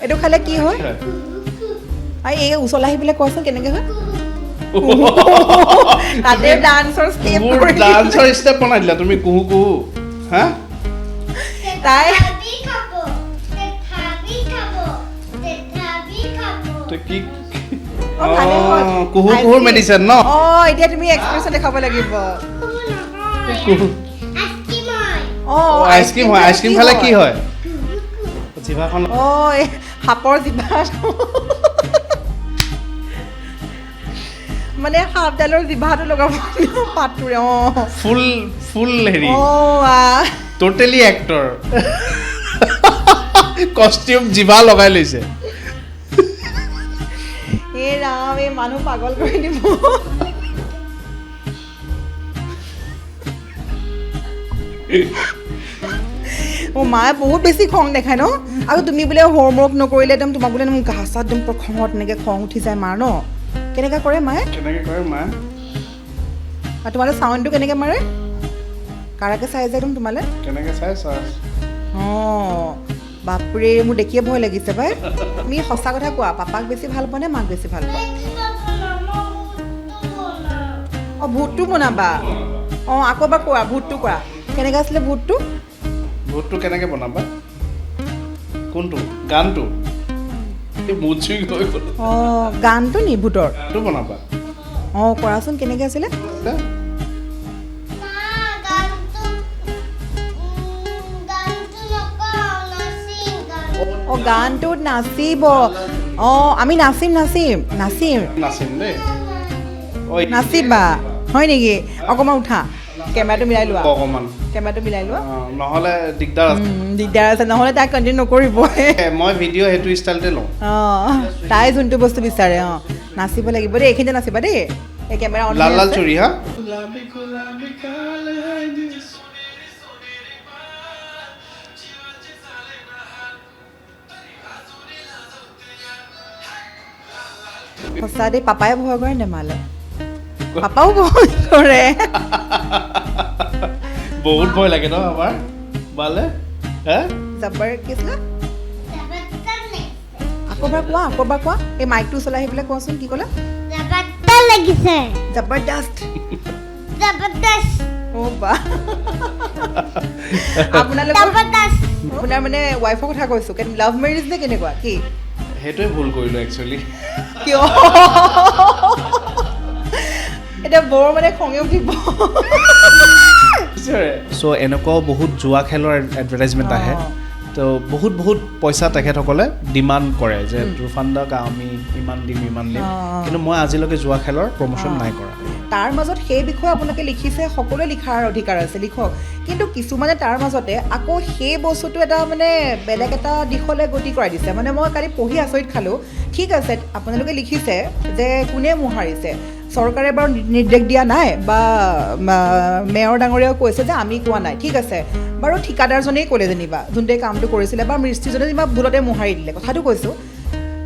এইটো খালে কি হয় এই ওচৰলৈ আহি পেলাই কোৱাচোন কেনেকৈ হয় তাতে ডান্সৰ ষ্টেপ ডান্সৰ ষ্টেপ বনাই দিলা তুমি কুহু কুহু হা তাই কি কুহু কুহুৰ মেডিচিন ন এতিয়া তুমি এক্সপ্ৰেছন দেখাব লাগিব আইচক্ৰীম হয় আইচক্ৰীম খালে কি হয় জিভাখন সাপৰ জিভা মানে সাপডালৰ জিভাটো লগাব পাতটোৰে ফুল হেৰি টোটেলি এক্টৰ কষ্টিউম জিভা লগাই লৈছে এই ৰাম এই মানুহ পাগল কৰি দিব মায়ে বহুত বেছি খং দেখায় ন আৰু তুমি বোলে হোমৱৰ্ক নকৰিলে একদম তোমাক বোলে গা চা একদম খঙত এনেকৈ খং উঠি যায় মাৰ ন কেনেকৈ কৰে মায়ে আৰু তোমালৈ চাউণ্ডটো কেনেকৈ মাৰে কাৰাকে চাই যায় একদম তোমালৈ বাপৰে মোৰ দেখিয়ে ভয় লাগিছে ভাই তুমি সঁচা কথা কোৱা পাপাক বেছি ভাল পোৱা নে মাক বেছি ভাল পোৱা ভূতটো বনাবা আকৌ এবাৰ কোৱা ভূতটো কোৱা কেনেকৈ আছিলে ভূতটো কেনেকৈ বনাবা কোনটো গানটো গানটো নি ভূতৰ বনাবা কৰাচোন কেনেকৈ আছিলে গানটোত নাচিব আমি নাচিম নাচিবা হয় নেকি অকণমান উঠা কেমেৰাটো মিলাই লোৱা নহ'লে দিগদাৰ আছে নহ'লে তাই কণ্টিনিউ নকৰিব মই ভিডিঅ' সেইটো ষ্টাইলতে লওঁ তাই যোনটো বস্তু বিচাৰে নাচিব লাগিব দেই এইখিনিতে নাচিবা দেই এই কেমেৰা লাল চুৰি হা সঁচা দেই পাপাই ভয় কৰে নেমালে পাপাও ভয় কৰে বহুত ভয় লাগে ন আমাৰ বালে জব্বৰ কি আছিলে আকৌ এবাৰ কোৱা এই মাইকটো ওচৰলৈ আহি পেলাই কোৱাচোন কি ক'লা জবৰদস্ত আপোনাৰ মানে ৱাইফৰ কথা কৈছো লাভ মেৰিজ নে কেনেকুৱা কি সেইটোৱে ভুল কৰিলো একচুৱেলি কিয় এতিয়া বৰ মানে খঙে উঠিব চ' এনেকুৱাও বহুত জুৱা খেলৰ এডভাৰটাইজমেণ্ট আহে তো বহুত পইচা তেখেতসকলে ডিমাণ্ড কৰে যে তুফানদাক আমি ইমান দিম কিন্তু মই আজিলৈকে জুৱা খেলৰ প্ৰমোশ্যন নাই কৰা তাৰ মাজত সেই বিষয়ে আপোনালোকে লিখিছে সকলোৱে লিখাৰ অধিকাৰ আছে লিখক কিন্তু কিছুমানে তাৰ মাজতে আকৌ সেই বস্তুটো এটা মানে বেলেগ এটা দিশলৈ গতি কৰাই দিছে মানে মই কালি পঢ়ি আচৰিত খালোঁ ঠিক আছে আপোনালোকে লিখিছে যে কোনে মোহাৰিছে চৰকাৰে বাৰু নিৰ্দেশ দিয়া নাই বা মেয়ৰ ডাঙৰীয়াও কৈছে যে আমি কোৱা নাই ঠিক আছে বাৰু ঠিকাদাৰজনেই ক'লে যেনিবা যোনটোৱে কামটো কৰিছিলে বা মিস্ত্ৰীজনে যেনিবা ভুলতে মোহাৰি দিলে কথাটো কৈছোঁ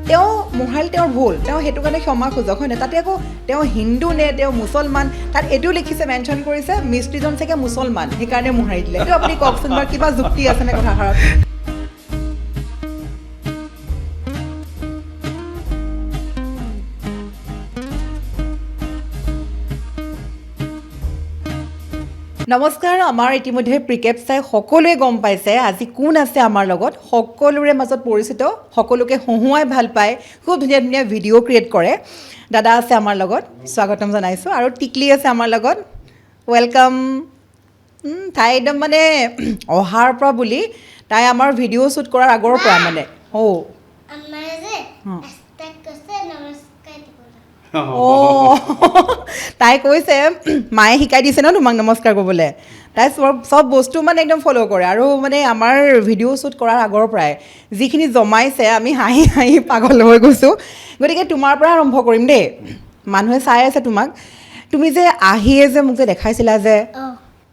তেওঁ মোহাৰিল তেওঁৰ ভুল তেওঁ সেইটো কাৰণে ক্ষমা খোজক হয় নাই তাতে আকৌ তেওঁ হিন্দু নে তেওঁ মুছলমান তাত এইটোও লিখিছে মেনশ্যন কৰিছে মিস্ত্ৰীজন চাগে মুছলমান সেইকাৰণে মোহাৰি দিলে এইটো আপুনি কওকচোন বাৰু কিবা যুক্তি আছেনে কথাষাৰত নমস্কাৰ আমাৰ ইতিমধ্যে প্ৰিকেপ চাই সকলোৱে গম পাইছে আজি কোন আছে আমাৰ লগত সকলোৰে মাজত পৰিচিত সকলোকে হহুৱাই ভাল পায় খুব ধুনীয়া ধুনীয়া ভিডিঅ' ক্ৰিয়েট কৰে দাদা আছে আমাৰ লগত স্বাগতম জনাইছোঁ আৰু টিকলি আছে আমাৰ লগত ৱেলকাম তাই একদম মানে অহাৰ পৰা বুলি তাই আমাৰ ভিডিঅ' শ্বুট কৰাৰ আগৰ পৰা মানে তাই কৈছে মায়ে শিকাই দিছে ন তোমাক নমস্কাৰ ক'বলৈ তাই চব বস্তু মানে একদম ফ'ল' কৰে আৰু মানে আমাৰ ভিডিঅ' শ্বুট কৰাৰ আগৰ পৰাই যিখিনি জমাইছে আমি হাঁহি হাঁহি পাগল হৈ গৈছোঁ গতিকে তোমাৰ পৰা আৰম্ভ কৰিম দেই মানুহে চাই আছে তোমাক তুমি যে আহিয়ে যে মোক যে দেখাইছিলা যে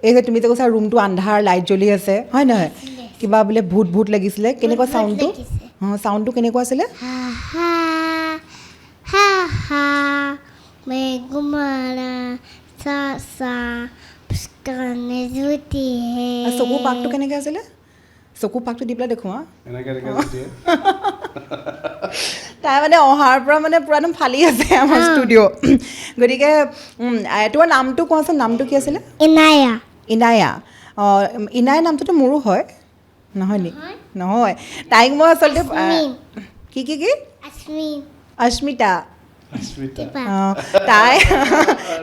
এই যে তুমি যে কৈছা ৰুমটো আন্ধাৰ লাইট জ্বলি আছে হয় নহয় কিবা বোলে ভূত লাগিছিলে কেনেকুৱা চাউণ্ডটো কেনেকুৱা আছিলে চকু পাকটো কেনেকৈ আছিলে চকু পাকটো দি পেলাই দেখুওৱা এনেকৈ দিয়ে তাই মানে অহাৰ পৰা মানে পুৰা একদম ফালি আছে আমাৰ ষ্টুডিঅ' গতিকে তোমাৰ নামটো কোৱাচোন নামটো কি আছিলে ইনায়া ইনায়া অঁ ইনায়া নামটোতো মোৰো হয় নহয় নি নহয় তাইক মই আচলতে কি কি কি আশ্মিন অস্মিতা স্মিতা অঁ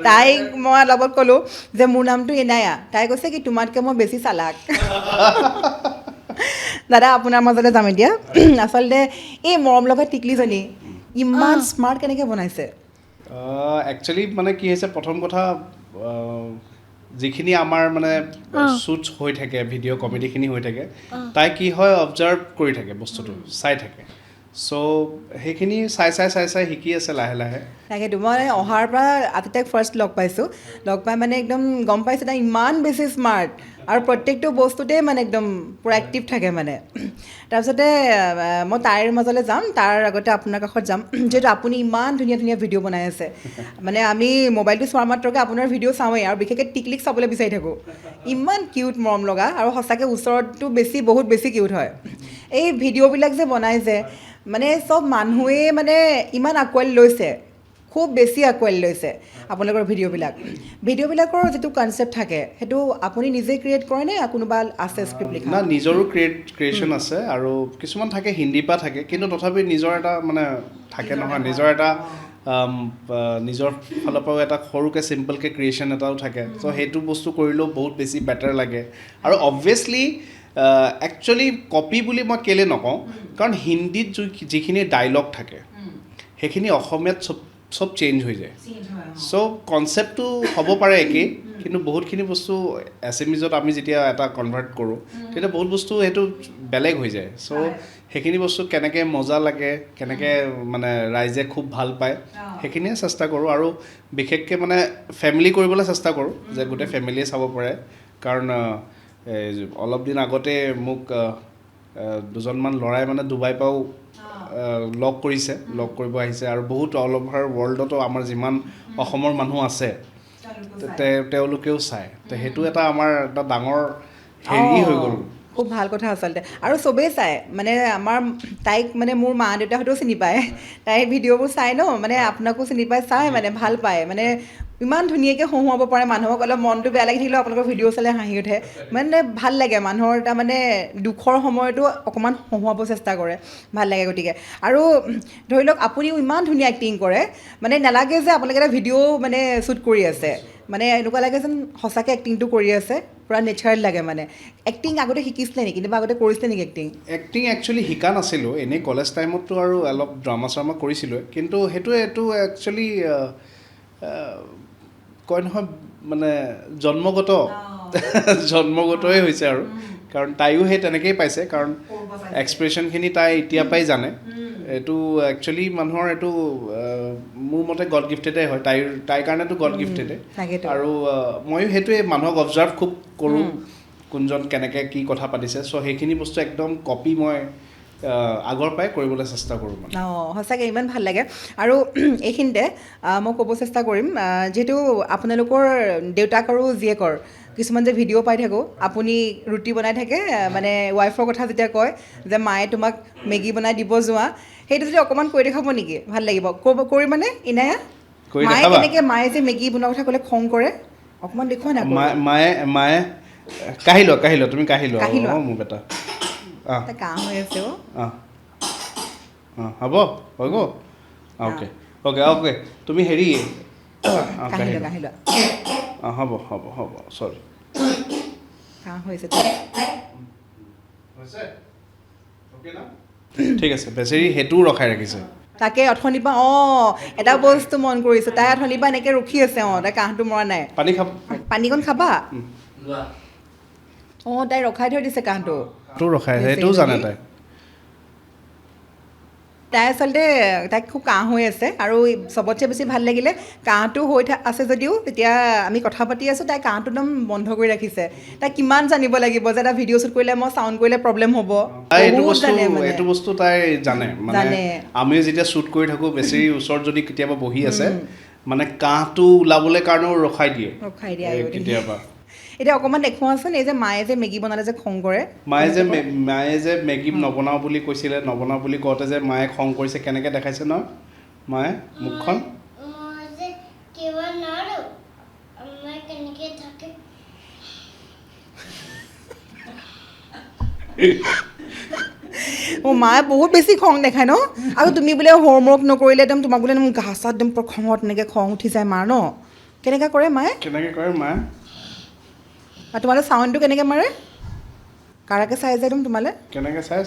তাইক মই লগত ক'লোঁ যে মোৰ নামটো ইনায়া তাই কৈছে কি তোমাতকৈ মই বেছি চালাক দাদা আপোনাৰ মাজতে যাম এতিয়া আচলতে এই মৰম লগা টিকলিজনী ইমান স্মাৰ্ট কেনেকৈ বনাইছে একচুৱেলি মানে কি হৈছে প্ৰথম কথা যিখিনি আমাৰ মানে শ্বুটছ হৈ থাকে ভিডিঅ' কমেডিখিনি হৈ থাকে তাই কি হয় অবজাৰ্ভ কৰি থাকে বস্তুটো চাই থাকে চ' সেইখিনি চাই শিকি আছে লাহে লাহে তাকেতো মই অহাৰ পৰা আজি তাইক ফাৰ্ষ্ট লগ পাইছোঁ লগ পাই মানে একদম গম পাইছোঁ তাই ইমান বেছি স্মাৰ্ট আৰু প্ৰত্যেকটো বস্তুতেই মানে একদম পূৰা এক্টিভ থাকে মানে তাৰপিছতে মই তাইৰ মাজলৈ যাম তাৰ আগতে আপোনাৰ কাষত যাম যিহেতু আপুনি ইমান ধুনীয়া ধুনীয়া ভিডিঅ' বনাই আছে মানে আমি মোবাইলটো চোৱাৰ মাত্ৰকে আপোনাৰ ভিডিঅ' চাওঁৱেই আৰু বিশেষকৈ টিকলিক চাবলৈ বিচাৰি থাকোঁ ইমান কিউট মৰম লগা আৰু সঁচাকৈ ওচৰতটো বহুত বেছি কিউট হয় এই ভিডিঅ'বিলাক যে বনাই যে মানে চব মানুহে মানে ইমান আঁকোৱালি লৈছে খুব বেছি আঁকোৱালি লৈছে আপোনালোকৰ ভিডিঅ'বিলাকৰ যিটো কনচেপ্ট থাকে সেইটো আপুনি নিজে ক্ৰিয়েট কৰে নে কোনোবা আছে স্ক্ৰিপ্ট লিখা না নিজৰো ক্ৰিয়েশ্যন আছে আৰু কিছুমান থাকে হিন্দীৰ পৰা থাকে কিন্তু তথাপি নিজৰ এটা মানে থাকে নহয় নিজৰ এটা নিজৰ ফালৰ পৰাও এটা সৰুকৈ চিম্পলকৈ ক্ৰিয়েশ্যন এটাও থাকে চ' সেইটো বস্তু কৰিলেও বহুত বেছি বেটাৰ লাগে আৰু অবভিয়াছলি একচুৱেলি কপি বুলি মই কেলৈ নকওঁ কাৰণ হিন্দীত যিখিনি ডাইলগ থাকে সেইখিনি অসমীয়াত চব চেঞ্জ হৈ যায় চ' কনচেপ্টটো হ'ব পাৰে একেই কিন্তু বহুতখিনি বস্তু এছএমিজত আমি যেতিয়া এটা কনভাৰ্ট কৰোঁ তেতিয়া বহুত বস্তু সেইটো বেলেগ হৈ যায় চ' সেইখিনি বস্তু কেনেকৈ মজা লাগে কেনেকৈ মানে ৰাইজে খুব ভাল পায় সেইখিনিয়ে চেষ্টা কৰোঁ আৰু বিশেষকৈ মানে ফেমিলি কৰিবলৈ চেষ্টা কৰোঁ যে গোটেই ফেমিলিয়ে চাব পাৰে কাৰণ অলপ দিন আগতে মোক দুজনমান ল'ৰাই মানে ডুবাইৰ পৰাও লগ কৰিব আহিছে আৰু বহুত অল অভাৰ ৱৰ্ল্ডতো আমাৰ যিমান অসমৰ মানুহ আছে তেওঁলোকেও চায় তো সেইটো এটা আমাৰ এটা ডাঙৰ হেৰি হৈ গ'ল খুব ভাল কথা আচলতে আৰু চবেই চায় মানে আমাৰ তাইক মানে মোৰ মা দেউতাহঁতেও চিনি পায় তাই ভিডিঅ'বোৰ চাই ন মানে আপোনাকো চিনি পায় চাই মানে ভাল পায় মানে ইমান ধুনীয়াকৈ হহুৱাব পাৰে মানুহক অলপ মনটো বেয়া লাগি থাকিলেও আপোনালোকৰ ভিডিঅ' চালে হাঁহি উঠে মানে ভাল লাগে মানুহৰ এটা মানে দুখৰ সময়তো অকণমান হহুৱাব চেষ্টা কৰে ভাল লাগে গতিকে আৰু ধৰি লওক আপুনিও ইমান ধুনীয়া এক্টিং কৰে মানে নালাগে যে আপোনালোকে এটা ভিডিঅ' মানে শ্বুট কৰি আছে মানে এনেকুৱা লাগে যেন সঁচাকৈ এক্টিংটো কৰি আছে পূৰা নেচাৰেল লাগে মানে এক্টিং আগতে শিকিছিলে নেকি কিবা আগতে কৰিছিলে নেকি এক্টিং একচুৱেলি শিকা নাছিলোঁ এনেই কলেজ টাইমততো আৰু অলপ ড্ৰামা চামা কৰিছিলোঁ কিন্তু এইটো একচুৱেলি কয় নহয় মানে জন্মগতই হৈছে আৰু কাৰণ তাইও সেই তেনেকেই পাইছে কাৰণ এক্সপ্ৰেশ্যনখিনি তাই এতিয়া পৰাই জানে এইটো একচুৱেলি মানুহৰ এইটো মোৰ মতে গড গিফ্টেডেই হয় তাইৰ কাৰণেতো গড গিফ্টেডে আৰু ময়ো সেইটোৱে মানুহক অবজাৰ্ভ খুব কৰোঁ কোনজন কেনেকৈ কি কথা পাতিছে চ' সেইখিনি বস্তু একদম কপি মই আগৰ পৰাই কৰিবলৈ চেষ্টা কৰোঁ মানে সঁচাকৈ ইমান ভাল লাগে আৰু এইখিনিতে মই ক'ব চেষ্টা কৰিম যিহেতু আপোনালোকৰ দেউতাক আৰু জীয়েকৰ কিছুমান যে ভিডিঅ' পাই থাকোঁ আপুনি ৰুটি বনাই থাকে মানে ৱাইফৰ কথা যেতিয়া কয় যে মায়ে তোমাক মেগী বনাই দিব যোৱা সেইটো যদি অকণমান কৈ দেখাব নেকি ভাল লাগিব কৰি মানে ইনায়া মায়ে যে মেগী বনোৱাৰ কথা ক'লে খং কৰে অকণমান দেখুওৱা নাই মায়ে কাঢ়ি লোৱা তুমি কাঢ়ি লোৱা মোৰ বেটা কাহ হৈ আছে হ'ব হৈ গ'ল অ'কে তুমি হেৰি কাঢ়ি লোৱা হ'ব চৰি কাহ হৈ আছে ঠিক আছে বেচেৰি সেইটোও ৰখাই ৰাখিছে তাকে অথনিৰ পৰা এটা বস্তু মন কৰিছোঁ তাই অথনিৰ পৰা এনেকৈ ৰখি আছে তাই কাহটো মৰা নাই পানীকণ খাবা তাই ৰখাই থৈ দিছে কাহটো ৰখাই সেইটোও জানে তাই আচলতে তাইক খুব কাহ হৈ আছে আৰু চবতছে বেছি ভাল লাগিলে কাহটো হৈ আছে যদিও তেতিয়া আমি কথা পাতি আছোঁ তাই কাহটো একদম বন্ধ কৰি ৰাখিছে তাই কিমান জানিব লাগিব যে এটা ভিডিঅ' শ্বুট কৰিলে মই চাউণ্ড কৰিলে প্ৰব্লেম হ'ব এইটো বস্তু তাই জানে মানে আমি যেতিয়া শ্বুট কৰি থাকোঁ বেছি ওচৰত যদি কেতিয়াবা বহি আছে মানে কাহটো ওলাবলৈ কাৰণেও ৰখাই দিয়ে কেতিয়াবা এতিয়া অকণমান দেখুৱাচোন এই যে মায়ে যে মেগী বনালে যে খং কৰে মায়ে যে মেগী নবনাওঁ বুলি কৈছিলে নবনাওঁ বুলি কওঁতে যে মায়ে খং কৰিছে কেনেকৈ দেখাইছে ন মায়ে মুখখন মই যে কিবা নোৱাৰো মই কেনেকৈ থাকে মায়ে বহুত বেছি খং দেখায় ন আৰু তুমি বোলে হোমৱৰ্ক নকৰিলে একদম তোমাক বোলে একদম গা চা একদম খঙত এনেকৈ খং উঠি যায় মাৰ ন কেনেকৈ কৰে মায়ে কেনেকৈ কৰে মায়ে আৰু তোমালে চাউণ্ডটো কেনেকৈ মাৰে কাৰাকৈ চাই যায় একদম তোমালে কেনেকৈ চাই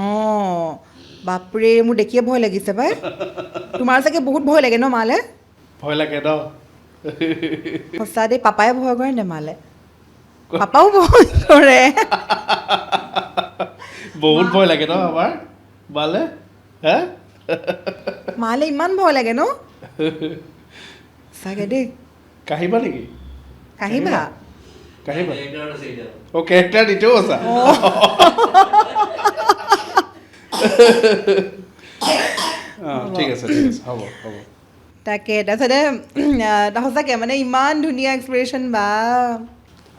অঁ বাপৰে মোৰ দেখিয়ে ভয় লাগিছে পাই তোমাৰ চাগে বহুত ভয় লাগে ন মালে ভয় লাগে ন সঁচা দেই পাপাই ভয় কৰে নে মালে পাপাও ভয় কৰে বহুত ভয় লাগে ন আমাৰ বালে হে মালে ইমান ভয় লাগে ন চাগে দেই কাহিবা নেকি কাহিবা কাহিবা অ কেৰেক্টাৰ দিতেও আছা ঠিক আছে হ'ব হ'ব তাকে তাৰপিছতে সঁচাকৈ মানে ইমান ধুনীয়া এক্সপ্ৰেশ্যন বা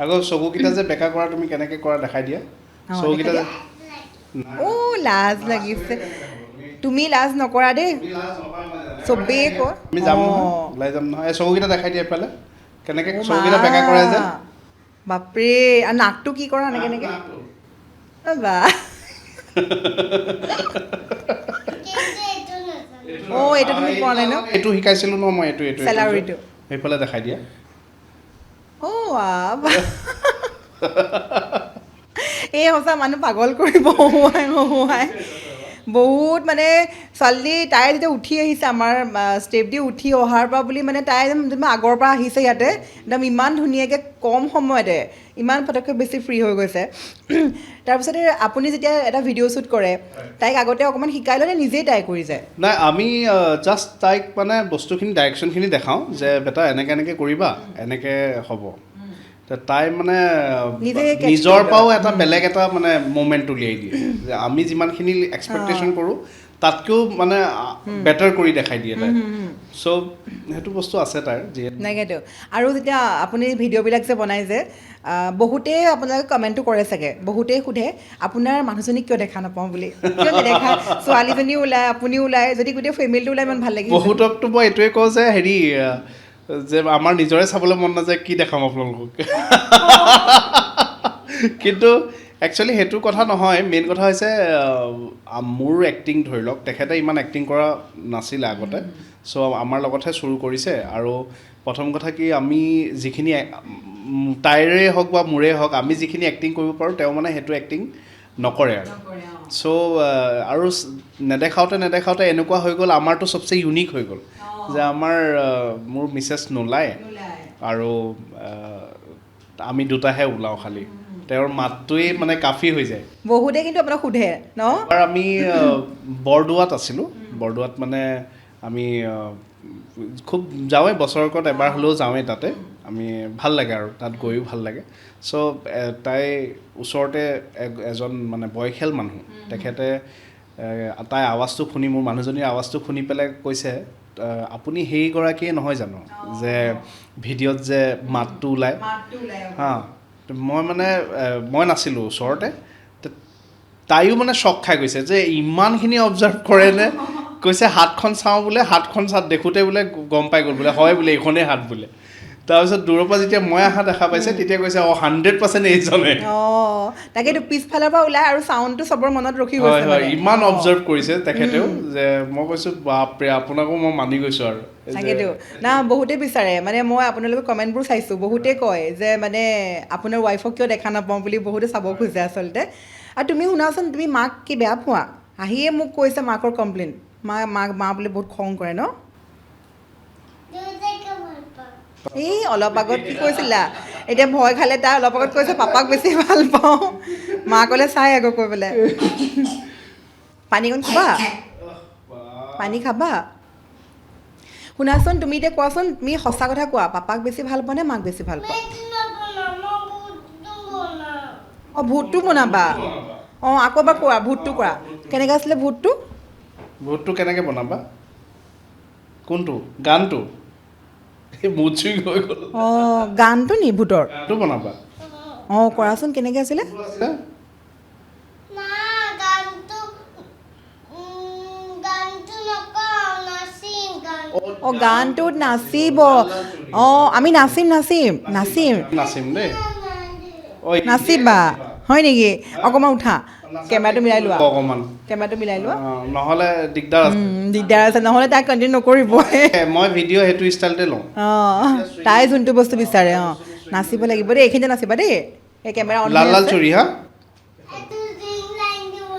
আকৌ চকুকেইটা যে বেকা কৰা তুমি কেনেকৈ কৰা দেখাই দিয়া চকুকেইটা যে অ' লাজ লাগিছে তুমি লাজ নকৰা দেই চবেই কয় আমি যাম নহয় ওলাই যাম নহয় এই চকুকেইটা দেখাই দিয়া এফালে কেনেকৈ চকুকেইটা বেকা কৰে যে বাপৰে আৰু নাকটো কি কৰা এনেকৈ এনেকৈ বা অ' এইটো তুমি কোৱা নাই ন এইটো শিকাইছিলোঁ ন মই এইটো এইটো চেলাউৰিটো সেইফালে দেখাই দিয়া এই সঁচা মানুহ পাগল কৰিব হহুৱাই বহুত মানে ছোৱালী তাই যেতিয়া উঠি আহিছে আমাৰ ষ্টেপ দি উঠি অহাৰ পৰা বুলি মানে তাই একদম আগৰ পৰা আহিছে ইয়াতে একদম ইমান ধুনীয়াকৈ কম সময়তে ইমান পটককৈ বেছি ফ্ৰী হৈ গৈছে তাৰপিছতে আপুনি যেতিয়া এটা ভিডিঅ' শ্বুট কৰে তাইক আগতে অকণমান শিকাই ল'লে নিজেই তাই কৰি যায় নাই আমি জাষ্ট তাইক মানে বস্তুখিনি ডাইৰেকশ্যনখিনি দেখাওঁ যে বেটা এনেকৈ এনেকৈ কৰিবা এনেকৈ হ'ব তাই মানে নিজৰ পৰাও এটা বেলেগ এটা মানে মুভমেণ্ট উলিয়াই দিয়ে যে আমি যিমানখিনি এক্সপেক্টেশ্যন কৰোঁ তাতকৈও মানে বেটাৰ কৰি দেখাই দিয়ে তাই চ' সেইটো বস্তু আছে তাইৰ যিহেতু নাইকেতো আৰু যেতিয়া আপুনি ভিডিঅ'বিলাক যে বনাই যে বহুতেই আপোনালোকে কমেণ্টটো কৰে চাগে বহুতেই সোধে আপোনাৰ মানুহজনীক কিয় দেখা নাপাওঁ বুলি কিয় নেদেখা ছোৱালীজনীও ওলায় আপুনিও ওলায় যদি গোটেই ফেমিলিটো ওলায় ইমান ভাল লাগে বহুতকতো মই এইটোৱে কওঁ যে হেৰি যে আমাৰ নিজৰে চাবলৈ মন নাযায় কি দেখাম আপোনালোকক কিন্তু একচুৱেলি সেইটো কথা নহয় মেইন কথা হৈছে মোৰ এক্টিং ধৰি লওক তেখেতে ইমান এক্টিং কৰা নাছিলে আগতে চ' আমাৰ লগতহে চুৰু কৰিছে আৰু প্ৰথম কথা কি আমি যিখিনি তাইৰে হওক বা মোৰে হওক আমি যিখিনি এক্টিং কৰিব পাৰোঁ তেওঁ মানে সেইটো এক্টিং নকৰে আৰু চ' আৰু নেদেখাওঁতে এনেকুৱা হৈ গ'ল আমাৰতো চবচে ইউনিক হৈ গ'ল যে আমাৰ মোৰ মিছেছ নোলায় আৰু আমি দুটাহে ওলাওঁ খালি তেওঁৰ মাতটোৱেই মানে কাফি হৈ যায় বহুতে কিন্তু আপোনাক সোধে ন আৰু আমি বৰদোৱাত আছিলোঁ বৰদোৱাত মানে আমি খুব যাওঁৱেই বছৰেকত এবাৰ হ'লেও যাওঁৱেই তাতে আমি ভাল লাগে আৰু তাত গৈও ভাল লাগে চ' তাই ওচৰতে এজন মানে বয়সীয়াল মানুহ তেখেতে তাই আৱাজটো শুনি মোৰ মানুহজনীৰ আৱাজটো শুনি পেলাই কৈছে আপুনি সেইগৰাকীয়ে নহয় জানো যে ভিডিঅ'ত যে মাতটো ওলায় হা মই মানে মই নাছিলোঁ ওচৰতে তাইও মানে শ্বক খাই গৈছে যে ইমানখিনি অবজাৰ্ভ কৰেনে কৈছে হাতখন চাওঁ বোলে হাতখন দেখোঁতে বোলে গম পাই গ'ল বোলে হয় বোলে এইখনেই হাত বোলে তাৰপিছত দূৰৰ পৰা যেতিয়া মই অহা দেখা পাইছে তেতিয়া কৈছে 100% এইজনে তাকেতো পিছফালৰ পৰা ওলাই আৰু চাউণ্ডটো চবৰ মনত ৰখি গৈছে হয় ইমান অবজাৰ্ভ কৰিছে তেখেতেও যে মই কৈছোঁ বাপৰে আপোনাকো মই মানি গৈছোঁ আৰু তাকেতো না বহুতে বিচাৰে মানে মই আপোনালোকৰ কমেণ্টবোৰ চাইছোঁ বহুতে কয় যে মানে আপোনাৰ ৱাইফক কিয় দেখা নাপাওঁ বুলি বহুতে চাব খোজে আচলতে আৰু তুমি শুনাচোন তুমি মাক কি বেয়া পোৱা আহিয়ে মোক কৈছে মাকৰ কমপ্লেইন মা বোলে বহুত খং কৰে ন এই অলপ আগত কি কৈছিলা এতিয়া ভয় খালে তাই অলপ আগত কৈছে পাপাক বেছি ভাল পাওঁ মাকলৈ চাই আকৌ কৈ পেলাই পানীকণ খাবা পানী খাবা শুনাচোন তুমি এতিয়া কোৱাচোন তুমি সঁচা কথা কোৱা পাপাক বেছি ভাল পোৱা নে মাক বেছি ভাল পোৱা অঁ ভূতটো বনাবা অঁ আকৌ এবাৰ কোৱা ভূতটো কোৱা কেনেকৈ আছিলে ভূতটো কেনেকৈ বনাবা কোনটো গানটো এই মুড চুইং হৈ গ'ল অঁ গানটো নি ভূতৰ গানটো বনাবা অঁ কৰাচোন কেনেকৈ আছিলে মা গানটো গানটো নকওঁ নাচিম গান অঁ গানটোত নাচিব অঁ আমি নাচিম নাচিম দেই ঐ নাচিবা হয় নেকি অকণমান উঠা কেমেৰাটো মিলাই লোৱা অকণমান কেমেৰাটো মিলাই লোৱা নহ'লে দিগদাৰ আছে দিগদাৰ আছে নহ'লে তাক কণ্টিনিউ নকৰিব মই ভিডিঅ' সেইটো ষ্টাইলতে লওঁ অঁ তাই যোনটো বস্তু বিচাৰে অঁ নাচিব লাগিব দেই এইখিনিতে নাচিবা দেই এই কেমেৰা অন লাল লাল চুৰি হা এইটো জিং লাইন দিব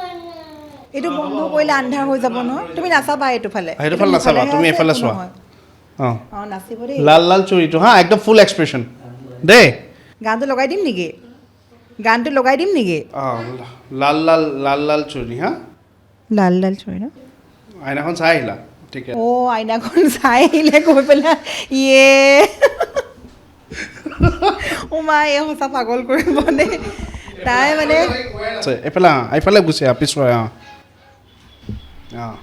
এইটো বন্ধ কৰিলে আন্ধাৰ হৈ যাব নহয় তুমি নাচাবা এইটো ফালে সেইটো ফালে নাচাবা, তুমি এইফালে চোৱা। অঁ অঁ নাচিব দেই লাল লাল চুৰিটো হা একদম ফুল এক্সপ্ৰেছন দেই গানটো লগাই দিম নেকি গানটো লগাই দিম নেকি অঁ লাল লাল লাল লাল চুৰি হা লাল লাল চুৰি ন আইনাখন চাই আহিলা ঠিকে অঁ আইনাখন চাই আহিলে গৈ পেলাই ইয়ে অ' মা এই সঁচা পাগল কৰিব দেই তাই মানে এইফালে গুচি আহ পিছুৱাই অঁ অঁ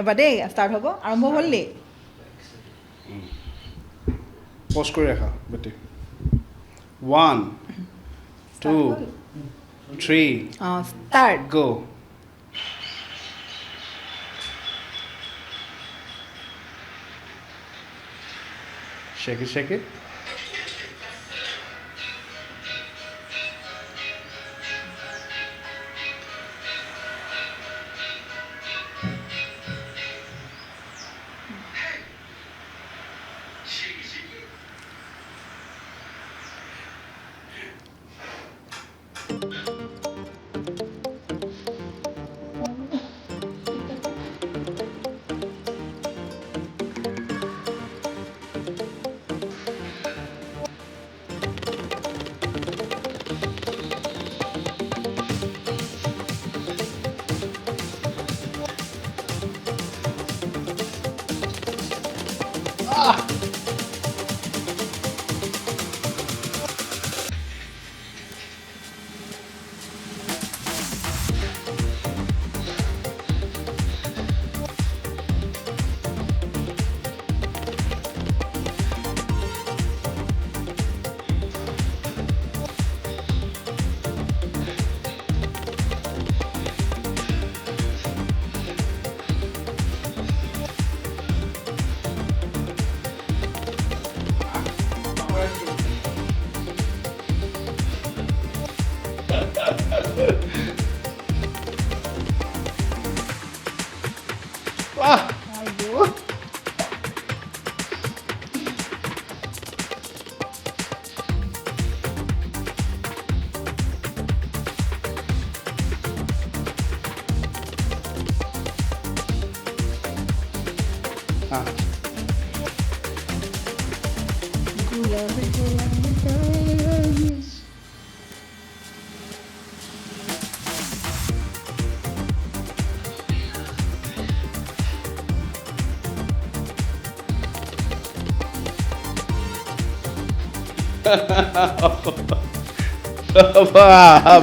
এবাৰ দেই ষ্টাৰ্ট হ'ব আৰম্ভ হ'ল নি প'জ কৰি ৰাখা বেটি 1 2 3 অঁ ষ্টাৰ্ট go shake it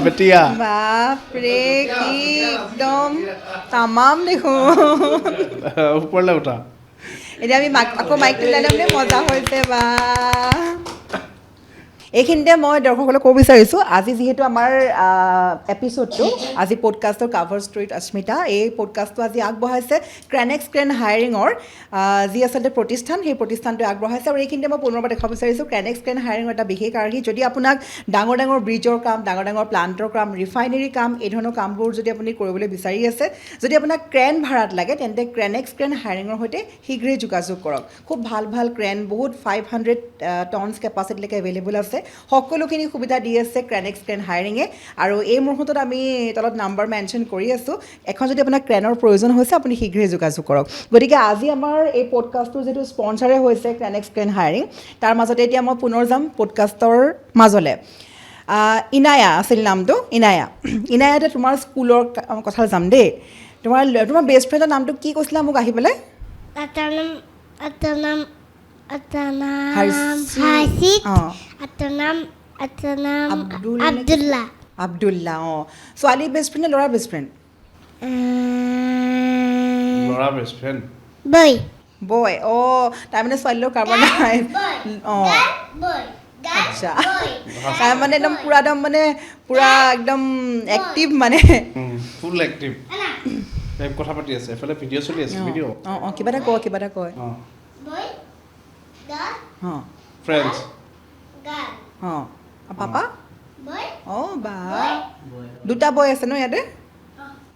বেটিয়া বাপৰে কি একদম তামাম দেখোন ওপৰলৈ উঠা এতিয়া আমি আকৌ মাইকটো লৈ ল'ম দেই মজা হৈছে বা এইখিনিতে মই দৰ্শকসকলক ক'ব বিচাৰিছোঁ আজি যিহেতু আমাৰ এপিছ'ডটো আজি পডকাষ্টৰ কাভাৰ ষ্টৰীত অস্মিতা এই পডকাষ্টটো আজি আগবঢ়াইছে ক্ৰেনেক্স ক্ৰেন হায়াৰিঙৰ যি আচলতে প্ৰতিষ্ঠান সেই প্ৰতিষ্ঠানটোৱে আগবঢ়াইছে আৰু এইখিনিতে মই পুনৰবাৰ দেখাব বিচাৰিছোঁ ক্ৰেনেক্স ক্ৰেন হায়াৰিঙৰ এটা বিশেষ আৰ্হি যদি আপোনাক ডাঙৰ ডাঙৰ ব্ৰিজৰ কাম ডাঙৰ ডাঙৰ প্লাণ্টৰ কাম ৰিফাইনেৰী কাম এই ধৰণৰ কামবোৰ যদি আপুনি কৰিবলৈ বিচাৰি আছে যদি আপোনাক ক্ৰেন ভাড়াত লাগে তেন্তে ক্ৰেনেক্স ক্ৰেন হায়াৰিঙৰ সৈতে শীঘ্ৰেই যোগাযোগ কৰক খুব ভাল ভাল ক্ৰেন বহুত 500 টনছ কেপাচিটিলৈকে এভেইলেবল আছে সকলোখিনি সুবিধা দি আছে ক্ৰেনেক্স ক্ৰেন হায়াৰিঙে আৰু এই মুহূৰ্তত আমি তলত নাম্বাৰ মেনশ্যন কৰি আছোঁ এখন যদি আপোনাক ক্ৰেনৰ প্ৰয়োজন হৈছে আপুনি শীঘ্ৰেই যোগাযোগ কৰক গতিকে আজি আমাৰ এই পডকাষ্টটোৰ যিটো স্পনচাৰে হৈছে ক্ৰেনেক্স ক্ৰেন হায়াৰিং তাৰ মাজতে এতিয়া মই পুনৰ যাম পডকাষ্টৰ মাজলৈ ইনায়া আছিল নামটো ইনায়াতে তোমাৰ স্কুলৰ কথা যাম দেই তোমাৰ বেষ্ট ফ্ৰেণ্ডৰ নামটো কি কৈছিলা মোক আহি পেলাই Hasid আব্দুল্লাহ অঁ ছোৱালী বেষ্ট ফ্ৰেণ্ড নে ল'ৰা বেষ্ট ফ্ৰেণ্ড ল'ৰা বেষ্ট ফ্ৰেণ্ড Boy বয় তাৰমানে ছোৱালীৰ কাৰোবাৰ নাই অঁ boy. আচ্ছা Boy. তাৰমানে একদম পূৰা একদম এক্টিভ মানে ফুল এক্টিভ কথা পাতি আছে এফালে ভিডিঅ' চলি আছে ভিডিঅ' অঁ কিবা এটা কয় অঁ Boy. Girl. অঁ ফ্ৰেণ্ডছ Girl. অঁ পাপা Boy. বা দুটা বয় আছে ন ইয়াতে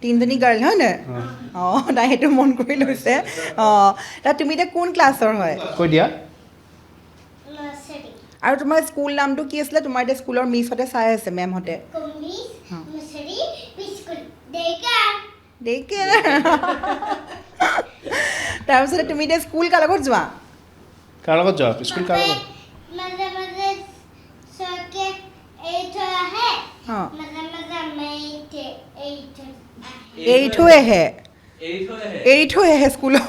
3জনী গাৰ্ল হয় নে তাই সেইটো মন কৰি লৈছে তুমি এতিয়া কোন ক্লাছৰ হয় কৈ দিয়া Nursery. আৰু তোমাৰ স্কুল নামটো কি আছিলে তোমাৰ এতিয়া স্কুলৰ মিছহঁতে চাই আছে মেমহঁতে Kumis. Nursery. Preschool. Daycare. দেকে তাৰপিছতে তুমি এতিয়া স্কুল কাৰ লগত যোৱা কাৰ লগত যোৱা স্কুল কাৰ লগত Maze soke eight ahe. অঁ Maze mate eight ahe. এৰি থৈ আহে স্কুলত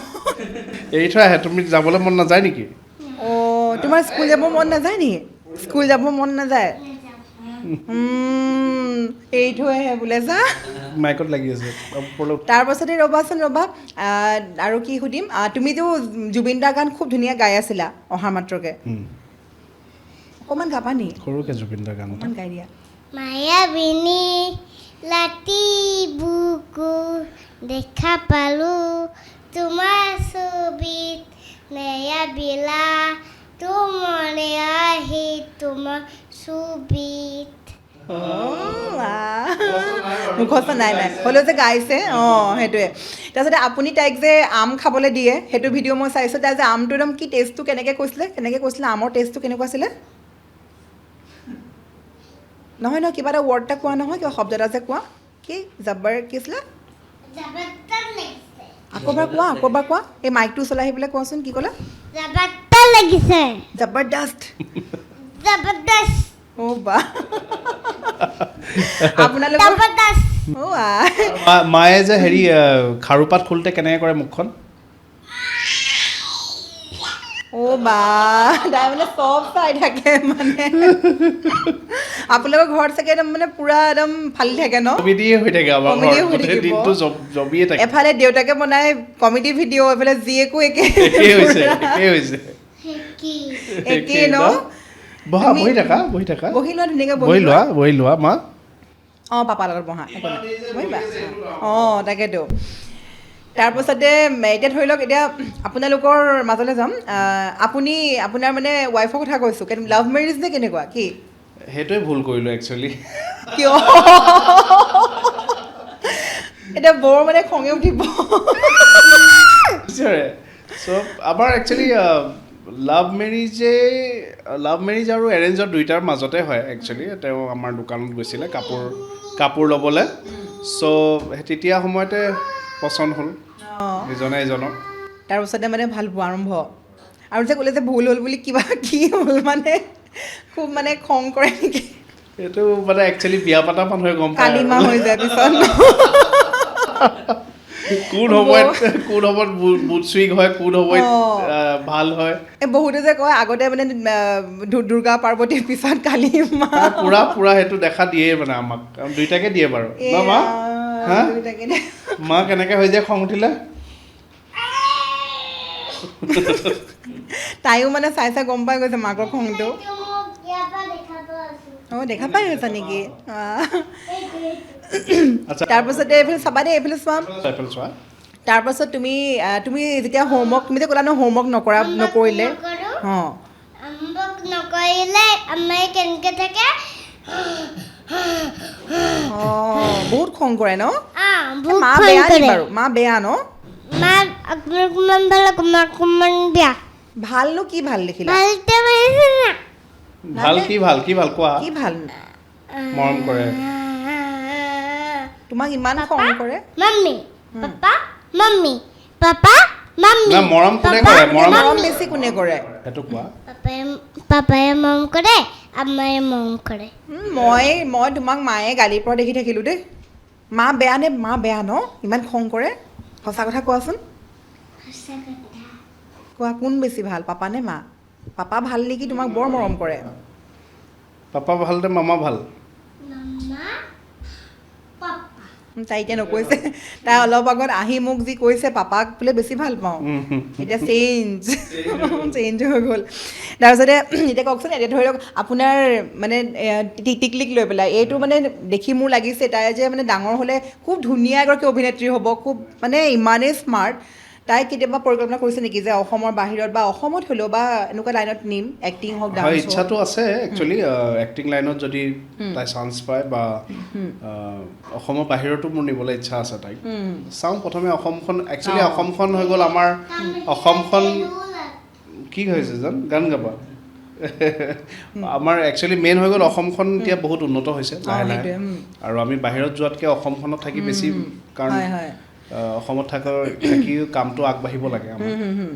এৰি থৈ আহে তুমি যাবলৈ মন নাযায় নেকি তোমাৰ স্কুল যাব মন নাযায় নেকি স্কুল যাব মন নাযায় এৰি থৈ আহে বোলে যা মাইকত লাগি আছে তাৰপাছতে ৰ'বা আৰু কি সুধিম তুমিতো জুবিন দাৰ গান খুব ধুনীয়া গাই আছিলা অহা মাত্ৰকে অকণমান গাবা নি সৰুকে জুবিন দাৰ গান অকণমান গাই দিয়া মায়াবিনী লাতি বুকু দেখা পালো তোমাৰ ছবিত নেয়াবিলা তোমাৰে আহি তোমাৰ ছবিত মুখস্থ নাই হ'লেও যে গাইছে সেইটোৱে তাৰপিছতে আপুনি তাইক যে আম খাবলৈ দিয়ে সেইটো ভিডিঅ' মই চাইছোঁ তাই যে আমটো একদম কি টেষ্টটো কেনেকৈ কৈছিলে আমৰ টেষ্টটো কেনেকুৱা আছিলে নহয় কিবা এটা ৱৰ্ড এটা কোৱা নহয় কিবা শব্দ এটা যে কোৱা কি জব্বাৰ কি আছিলে জবৰদস্ত লাগিছে আকৌ এবাৰ কোৱা এই মাইকটো চলাই আহি পেলাই কোৱাচোন কি ক'লা জবৰদস্ত লাগিছে জবৰদস্ত জবৰদস্ত বা আপোনালোকৰ জবৰদস্ত মায়ে যে হেৰি খাৰু পাত খোলোতে কেনেকৈ কৰে মুখখন বা তাই মানে চব চাই থাকে মানে আপোনালোকৰ ঘৰত চাগে একদম মানে পুৰা একদম ফালি থাকে ন কমেডিয়ে হৈ থাকে আমাৰ কমেডিয়ে ঘৰত হৈ গোটেই থাকিব। দিনটো জবিয়ে থাকে এফালে দেউতাকে বনাই কমেডি ভিডিঅ' এফালে জীয়েকো একেই হৈছে কি একেই ন বহি থাকা বহি লোৱা ধুনীয়াকৈ বহি লোৱা মা পাপাৰ লগত বহা একো নাই বহিবা তাকেতো তাৰপাছতে এতিয়া ধৰি লওক এতিয়া আপোনালোকৰ মাজলৈ যাম আপুনি আপোনাৰ মানে ৱাইফৰ কথা কৈছোঁ লাভ মেৰিজ নে কেনেকুৱা কি সেইটোৱে ভুল কৰিলোঁ একচুৱেলি কিয় এতিয়া বৰ মানে খঙে উঠিব চব আমাৰ একচুৱেলি লাভ মেৰিজ আৰু এৰেঞ্জৰ দুইটাৰ মাজতে হয় একচুৱেলি তেওঁ আমাৰ দোকানত গৈছিলে কাপোৰ ল'বলৈ চ' তেতিয়া সময়তে পচন্দ হ'ল ইজনে ইজনক তাৰপিছতে মানে ভাল পোৱা আৰম্ভ আৰু যে ক'লে যে ভুল হ'ল বুলি কিবা কি হ'ল মানে খুব মানে খং কৰে নেকি এইটো মানে একচুৱেলি বিয়া পতা মানুহে গম পায় কালিমা হৈ যায় পিছত কোন সময়ত বুট চুইং হয় কোন সময়ত ভাল হয় বহুতে যে কয় আগতে মানে দুৰ্গা পাৰ্বতীৰ পিছত কালিমা পুৰা সেইটো দেখা দিয়ে মানে আমাক দুইটাকে দিয়ে বাৰু ন মা মা কেনেকে হৈ যায় খং উঠিলে তাইও মানে চাই গম পাই গৈছে মাকৰ খংটো দেখা পাই গৈছা নেকি তাৰপাছতে এইফালে চাবা দেই এইফালে চোৱা তাৰপাছত তুমি যেতিয়া হোমৱৰ্ক তুমি যে ক'লা ন হোমৱৰ্ক নকৰিলে নকৰিলে আমি কেনেকে থাকে বহুত খং কৰে ন বহুত মা খং বেয়া নি কৰে। বাৰু মা বেয়া ন মা অকমান ভাল অকমান বেয়া ভালনো কি ভাল দেখিলা ভালতে পাইছে না কি ভাল কোৱা কি ভাল মৰম কৰে তোমাক ইমান খং কৰে মাম্মি পাপা মাম্মি না মৰম কোনে কৰে মৰম বেছি কোনে কৰে সেইটো কোৱা পাপায়ে মৰম কৰে আমায়ে মৰম কৰে মই তোমাক মায়ে গালিৰ পৰা দেখি থাকিলোঁ দেই মা বেয়া ন ইমান খং কৰে সঁচা কথা কোৱাচোন কোৱা কোন বেছি ভাল পাপা নে মা পাপা ভাল নেকি তোমাক বৰ মৰম কৰে পাপা ভাল নে মামা ভাল তাই এতিয়া নকৈছে তাই অলপ আগত আহি মোক যি কৈছে পাপাক বোলে বেছি ভাল পাওঁ এতিয়া চেঞ্জ হৈ গ'ল তাৰপিছতে এতিয়া কওকচোন এতিয়া ধৰি লওক আপোনাৰ মানে টিকলিক লৈ পেলাই এইটো মানে দেখি মোৰ লাগিছে তাই যে মানে ডাঙৰ হ'লে খুব ধুনীয়া এগৰাকী অভিনেত্ৰী হ'ব খুব মানে ইমানেই স্মাৰ্ট তাই কেতিয়াবা পৰিকল্পনা কৰিছে নেকি যে অসমৰ বাহিৰত বা অসমত হ'লেও বা এনেকুৱা লাইনত নিম এক্টিং হওক হয় ডান্স ইচ্ছাটো আছে একচুৱেলি এক্টিং লাইনত যদি তাই চান্স পায় বা অসমৰ বাহিৰতো মোৰ নিবলৈ ইচ্ছা আছে তাইক চাওঁ প্ৰথমে অসমখন একচুৱেলি অসমখন হৈ গ'ল আমাৰ অসমখন কি হৈছে জান গান গাবা আমাৰ একচুৱেলি মেইন হৈ গ'ল অসমখন এতিয়া বহুত উন্নত হৈছে লাহে লাহে আৰু আমি বাহিৰত যোৱাতকৈ অসমখনত থাকি বেছি কাৰণ অসমত থাকিও কামটো আগবাঢ়িব লাগে আমাৰ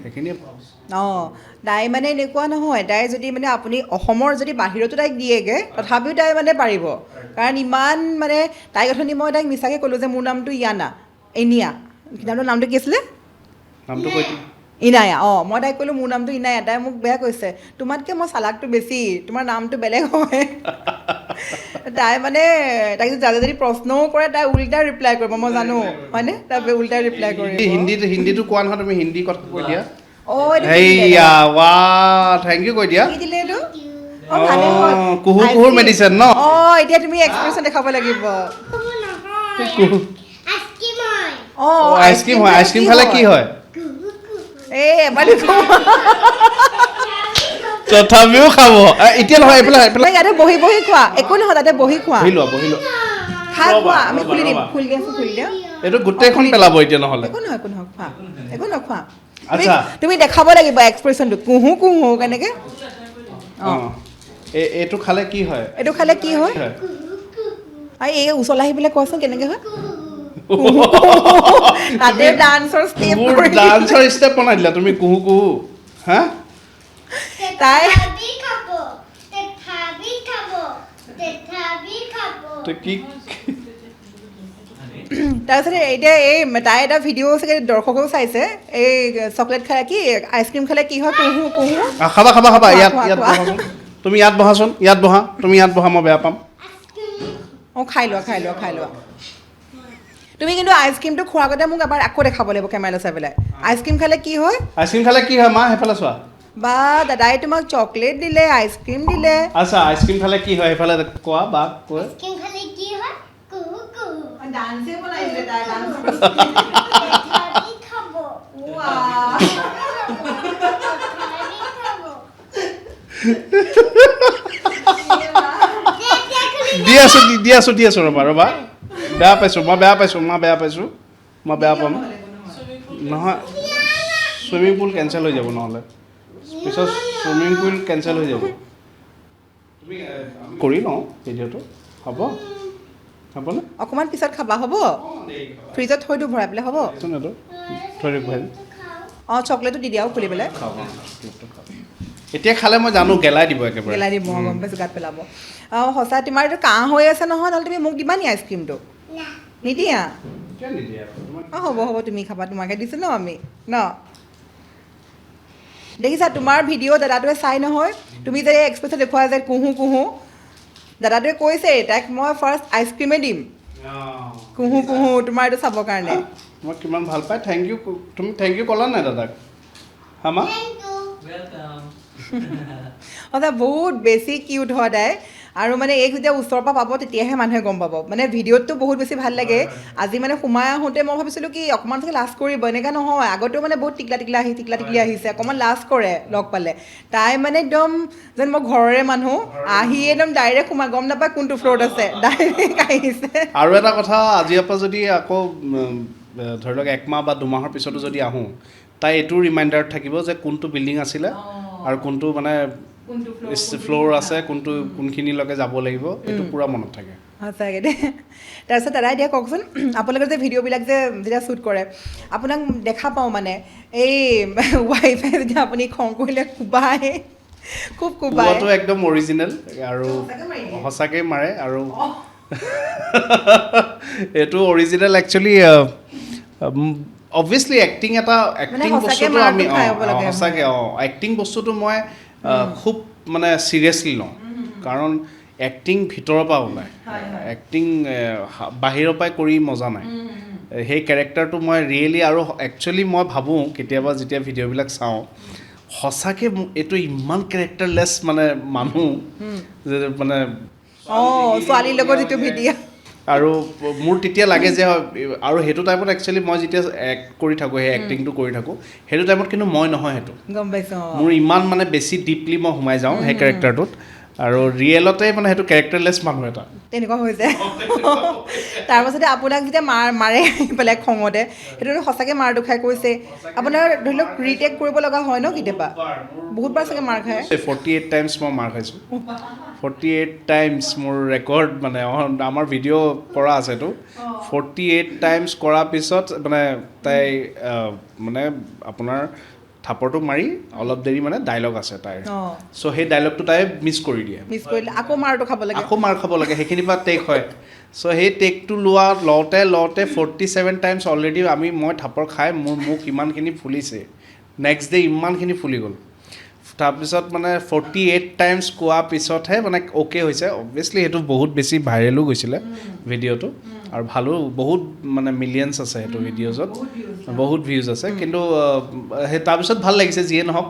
সেইখিনিয়ে অঁ তাই মানে এনেকুৱা নহয় তাই যদি মানে আপুনি অসমৰ যদি বাহিৰতো তাইক দিয়েগৈ তথাপিও তাই মানে পাৰিব কাৰণ ইমান মানে তাইক অথনি মই তাইক মিছাকৈ ক'লোঁ যে মোৰ নামটো ইয়ানা এনিয়া নামটো কি আছিলে নামটো কৈ ইনায়া অঁ মই তাইক ক'লোঁ মোৰ নামটো ইনায়া তাই মোক বেয়া কৈছে তোমাতকৈ মই চালাকটো বেছি তোমাৰ নামটো বেলেগ হয় তাই মানে তাইক যদি প্ৰশ্নও কৰে তাই উল্টা ৰিপ্লাই কৰিব মই জানো হয়নে তাই উল্টা ৰিপ্লাই কৰিব হিন্দীটো কোৱা নহয় তুমি হিন্দী কথা কৈ দিয়া অঁ এইয়া ৱা থেংক ইউ কৈ দিয়া কি দিলে এইটো কুহুৰ মেডিচিন ন অঁ এতিয়া তুমি এক্সপ্ৰেছন দেখাব লাগিব অঁ আইচক্ৰীম হয় আইচক্ৰীম খালে কি হয় এই এবাৰ দেখো তথাপিও খাব এতিয়া নহয় এইফালে ইয়াতে বহি বহি খোৱা একো নহয় তাতে বহি খোৱা বহি লোৱা খাই খোৱা আমি খুলি দিম খুলি দিয়া এইটো গোটেইখন পেলাব এতিয়া নহ'লে একো নহয় খোৱা একো নহয় খোৱা আচ্ছা তুমি দেখাব লাগিব এক্সপ্ৰেছনটো কুহু কেনেকৈ অঁ এইটো খালে কি হয় এইটো খালে কি হয় আৰু এই ওচৰলৈ আহি পেলাই কোৱাচোন কেনেকৈ হয় তাতে ডান্সৰ ষ্টেপ বনাই দিলা তুমি কুহু হা তাই কি তাৰপিছতে এতিয়া এই তাই এটা ভিডিঅ' চাগে দৰ্শকেও চাইছে এই চকলেট খালে কি আইচক্ৰীম খালে কি হয় কুহু খাবা ইয়াত বহাচোন তুমি ইয়াত বহা তুমি ইয়াত বহা মই বেয়া পাম অঁ খাই লোৱা তুমি কিন্তু আইচক্ৰীমটো খোৱাৰ আগতে মোক এবাৰ আকৌ দেখাব লাগিব কেমেৰা চাই পেলাই আইচক্ৰীম খালে কি হয় মা সেইফালে চোৱা বা দাদাই তোমাক চকলেট দিলে আইচক্ৰীম দিলে আচ্ছা আইচক্ৰীম খালে কি হয় সেইফালে কোৱা বা কৈ ডান্সে বনাই দিলে তাই ডান্স দি আছো ৰ'বা বেয়া পাইছোঁ মই বেয়া পাম নহয় চুইমিং পুল কেঞ্চেল হৈ যাব নহ'লে পিছত চুইমিং পুল কেঞ্চেল হৈ যাব কৰি লওঁ ভিডিঅ'টো হ'বনে অকণমান পিছত খাবা হ'ব ফ্ৰিজত থৈ দিওঁ ভৰাই পেলাই হ'ব থৈ দিওঁ অঁ চকলেটটো দি দিয়া আৰু খুলি পেলাই এতিয়া খালে মই জানো গেলাই দিব একেবাৰে গেলাই দিব গম পাইছোঁ গাত পেলাব অঁ সঁচা তোমাৰ এইটো কাহ হৈ আছে নহয় নহ'লে তুমি মোক দিবা নি আইচক্ৰীমটো নিদিয়া অঁ হ'ব তুমি খাবা তোমাকে দিছোঁ ন আমি ন দেখিছা তোমাৰ ভিডিঅ' দাদাটোৱে চাই নহয় তুমি যে এক্সপ্ৰেছত দেখুওৱা যে কুহু দাদাটোৱে কৈছে তাইক মই ফাৰ্ষ্ট আইচক্ৰীমে দিম কুহু তোমাৰ এইটো চাবৰ কাৰণে মই কিমান ভাল পাই থেংক ইউ তুমি থেংক ইউ ক'লা নাই দাদাক হামা সঁচা বহুত বেছি কিউট হয় তাই আৰু মানে এই যেতিয়া ওচৰৰ পৰা পাব তেতিয়াহে মানুহে গম পাব মানে ভিডিঅ'তটো বহুত বেছি ভাল লাগে আজি মানে সোমাই আহোঁতে মই ভাবিছিলোঁ কি অকণমান চাগে লাজ কৰিব এনেকুৱা নহয় আগতেও মানে বহুত টিকলা আহিছে অকণমান লাজ কৰে লগ পালে তাই মানে একদম যেন মই ঘৰৰে মানুহ আহি একদম ডাইৰেক্ট সোমাই গম নাপায় কোনটো ফ্ল'ৰত আছে ডাইৰেক্ট আহিছে আৰু এটা কথা আজিৰ পৰা যদি আকৌ ধৰি লওক 1 মাহ বা 2 মাহৰ পিছতো যদি আহোঁ তাই এইটো ৰিমাইণ্ডাৰত থাকিব যে কোনটো বিল্ডিং আছিলে আৰু কোনটো মানে ফ্ল'ৰ আছে কোনখিনিলৈকে যাব লাগিব এইটো পূৰা মনত থাকে সঁচাকৈ দেই তাৰপিছত দাদা এতিয়া কওকচোন আপোনালোকে যে ভিডিঅ'বিলাক যে যেতিয়া শ্বুট কৰে আপোনাক দেখা পাওঁ মানে এই ৱাইফে যেতিয়া আপুনি খং কৰিলে খুব কোবাই একদম অৰিজিনেল আৰু সঁচাকৈ মাৰে আৰু এইটো অৰিজিনেল একচুৱেলি অবভিয়াছলি এক্টিং বস্তুটো আমি সঁচাকৈ এক্টিং বস্তুটো মই খুব মানে চিৰিয়াছলি লওঁ কাৰণ এক্টিং ভিতৰৰ পৰা ওলায় এক্টিং বাহিৰৰ পৰাই কৰি মজা নাই সেই কেৰেক্টাৰটো মই ৰিয়েলি আৰু একচুৱেলি মই ভাবোঁ কেতিয়াবা যেতিয়া ভিডিঅ'বিলাক চাওঁ সঁচাকৈ এইটো ইমান কেৰেক্টাৰলেছ মানে মানুহ যে মানে ছোৱালীৰ লগত যিটো ভিডিঅ' আৰু মোৰ তেতিয়া লাগে যে আৰু সেইটো টাইমত একচুৱেলি মই যেতিয়া এক্ট কৰি থাকোঁ সেই এক্টিংটো কৰি থাকোঁ সেইটো টাইমত কিন্তু মই নহয় সেইটো গম পাইছোঁ মোৰ ইমান মানে বেছি ডিপলি মই সোমাই যাওঁ সেই কেৰেক্টাৰটোত আৰু ৰিয়েলতে মানে সেইটো কেৰেক্টাৰলেছ মানুহ এটা তেনেকুৱা হৈ যায় তাৰপাছতে আপোনাক যেতিয়া মাৰে পেলাই খঙতে সেইটো সঁচাকৈ মাৰটো খাই কৈছে আপোনাৰ ধৰি লওক ৰিটেক কৰিব লগা হয় ন কেতিয়াবা বহুতবাৰ চাগে মাৰ খায় 48 টাইমছ মই মাৰ খাইছোঁ 48 টাইমছ মোৰ ৰেকৰ্ড মানে আমাৰ ভিডিঅ' কৰা আছেতো 48 টাইমছ কৰাৰ পিছত মানে তাই মানে আপোনাৰ থাপৰটো মাৰি অলপ দেৰি মানে ডাইলগ আছে তাইৰ চ' সেই ডাইলগটো তাই মিছ কৰি দিয়ে মিছ কৰিলে আকৌ মাৰটো খাব লাগে আকৌ মাৰ খাব লাগে সেইখিনিৰ পৰা টেক হয় চ' সেই টেকটো লওঁতে 47 টাইমছ অলৰেডি মই থাপৰ খাই মোৰ মুখ ইমানখিনি ফুলিছে নেক্সট ডে ইমানখিনি ফুলি গ'ল তাৰপিছত মানে 48 টাইমছ কোৱাৰ পিছতহে মানে অ'কে হৈছে অবভিয়াছলি সেইটো বহুত বেছি ভাইৰেলো গৈছিলে ভিডিঅ'টো আৰু ভালো বহুত মানে মিলিয়নছ আছে সেইটো ভিডিঅ'জত বহুত ভিউজ আছে কিন্তু সেই তাৰপিছত ভাল লাগিছে যিয়ে নহওক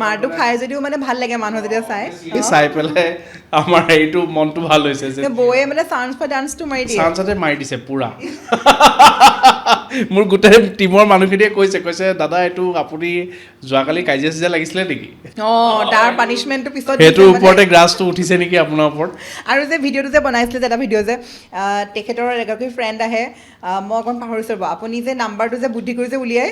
মাৰটো খাই যদিও মানে ভাল লাগে মানুহ যেতিয়া চাই পেলাই আমাৰ এইটো মনটো ভাল হৈছে যে বৌয়ে মানে চান্স পাই ডান্সটো মাৰি দিয়ে চান্সতে মাৰি দিছে পুৰা মোৰ গোটেই টিমৰ মানুহখিনিয়ে কৈছে দাদা এইটো আপুনি যোৱাকালি কাজিয়া লাগিছিলে নেকি তাৰ পানিছমেণ্টটো পিছত সেইটোৰ ওপৰতে গ্ৰাছটো উঠিছে নেকি আপোনাৰ ওপৰত আৰু যে ভিডিঅ'টো যে বনাইছিলে যে এটা ভিডিঅ' যে তেখেতৰ এগৰাকী ফ্ৰেণ্ড আহে মই অকণ পাহৰিছোঁ ৰ'ব আপুনি যে নাম্বাৰটো যে বুদ্ধি কৰি যে উলিয়াই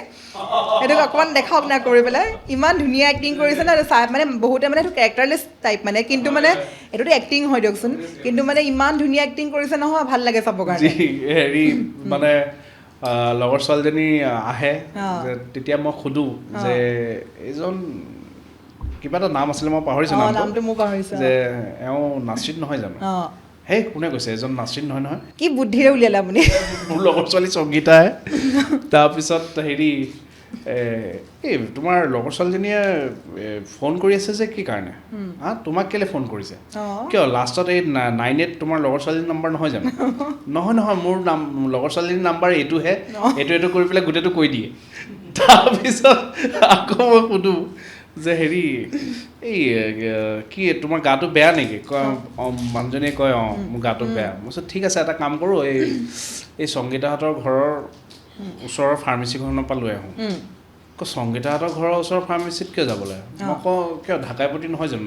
সেইটোক অকণমান দেখাওক না কৰি পেলাই ইমান ধুনীয়া এক্টিং কৰিছে না চাই মানে বহুতে মানে এইটো কেৰেক্টাৰলেছ টাইপ মানে কিন্তু মানে এইটোতো এক্টিং হয় দিয়কচোন কিন্তু মানে ইমান ধুনীয়া এক্টিং কৰিছে নহয় ভাল লাগে চাবৰ কাৰণে হেৰি মানে লগৰ ছোৱালীজনী আহে তেতিয়া মই সোধোঁ যে এইজন কিবা এটা নাম আছিলে মই পাহৰিছোঁ নামটো মই পাহৰিছোঁ যে এওঁ নাচিত নহয় জানো হেই কোনে কৈছে এজন নাচিত নহয় কি বুদ্ধিৰে উলিয়ালে আপুনি মোৰ লগৰ ছোৱালী সংগীতাই তাৰপিছত হেৰি এই তোমাৰ লগৰ ছোৱালীজনীয়ে ফোন কৰি আছে যে কি কাৰণে তোমাক কেলৈ ফোন কৰিছে কিয় লাষ্টত এই 98 তোমাৰ লগৰ ছোৱালীৰ নম্বৰ নহয় জানো নহয় মোৰ লগৰ ছোৱালীৰ নাম্বাৰ এইটোহে এইটো কৰি পেলাই গোটেইটো কৈ দিয়ে তাৰপিছত আকৌ মই সুধোঁ যে হেৰি এই কি তোমাৰ গাটো বেয়া নেকি কয় মানুহজনীয়ে কয় মোৰ গাটো বেয়া মই কৈছোঁ ঠিক আছে এটা কাম কৰোঁ এই সংগীতাহঁতৰ ঘৰৰ ওচৰৰ ফাৰ্মাচীখনৰ পৰা লৈ আহোঁ সংগীতাহঁতৰ ঘৰৰ ওচৰৰ ফাৰ্মাচীত কিয় যাব লাগে মই কওঁ কিয় ঢাকাইপতি নহয় জানো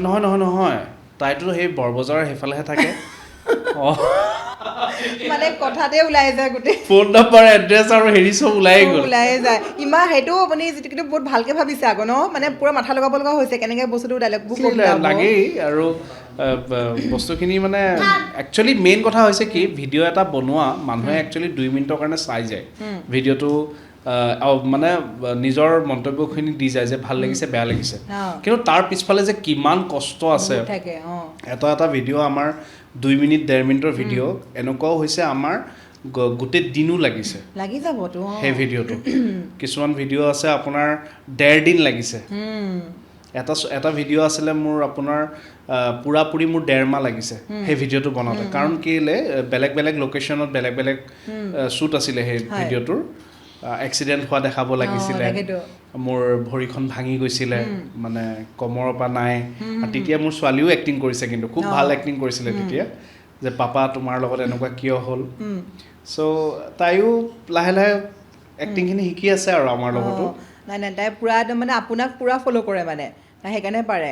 নগাঁও নহয় তাইতো সেই বৰবজাৰৰ সেইফালেহে থাকে মানে কথাতে ওলাই যায় গোটেই ফোন নম্বৰ এড্ৰেছ আৰু হেৰি চব ওলাই যায় ইমান সেইটো আপুনি যিটো বহুত ভালকে ভাবিছে আকৌ ন মানে পুৰা মাথা লগাব লগা হৈছে কেনেকে বস্তুটো ডাইলগবোৰ লাগেই আৰু বস্তুখিনি মানে একচুৱেলি মেইন কথা হৈছে কি ভিডিঅ' এটা বনোৱা মানুহে একচুৱেলি 2 মিনিটৰ কাৰণে চাই যায় ভিডিঅ'টো মানে নিজৰ মন্তব্যখিনি দি যায় যে ভাল লাগিছে বেয়া লাগিছে কিন্তু তাৰ পিছফালে যে কিমান কষ্ট আছে এটা ভিডিঅ' আমাৰ 2 মিনিট 1.5 মিনিটৰ ভিডিঅ' এনেকুৱাও হৈছে আমাৰ গোটেই দিনো লাগি যাবতো সেই ভিডিঅ'টো কিছুমান ভিডিঅ' আছে আপোনাৰ 1.5 দিন লাগিছে এটা ভিডিঅ' আছিলে মোৰ আপোনাৰ পুৰাপুৰি মোৰ 1.5 মাহ লাগিছে সেই ভিডিঅ'টো বনাওঁতে কাৰণ কেলে বেলেগ লোকেশ্যনত বেলেগ শ্বুট আছিলে সেই ভিডিঅ'টোৰ এক্সিডেণ্ট হোৱা দেখাব লাগিছিলে মোৰ ভৰিখন ভাঙি গৈছিলে মানে কমৰৰ পৰা নাই আৰু তেতিয়া মোৰ ছোৱালীও এক্টিং কৰিছে কিন্তু খুব ভাল এক্টিং কৰিছিলে তেতিয়া যে পাপা তোমাৰ লগত এনেকুৱা কিয় হ'ল চ' তাইও লাহে লাহে এক্টিংখিনি শিকি আছে আৰু আমাৰ লগতো নাই তাই পুৰা একদম মানে আপোনাক পুৰা ফ'ল' কৰে মানে তাই সেইকাৰণে পাৰে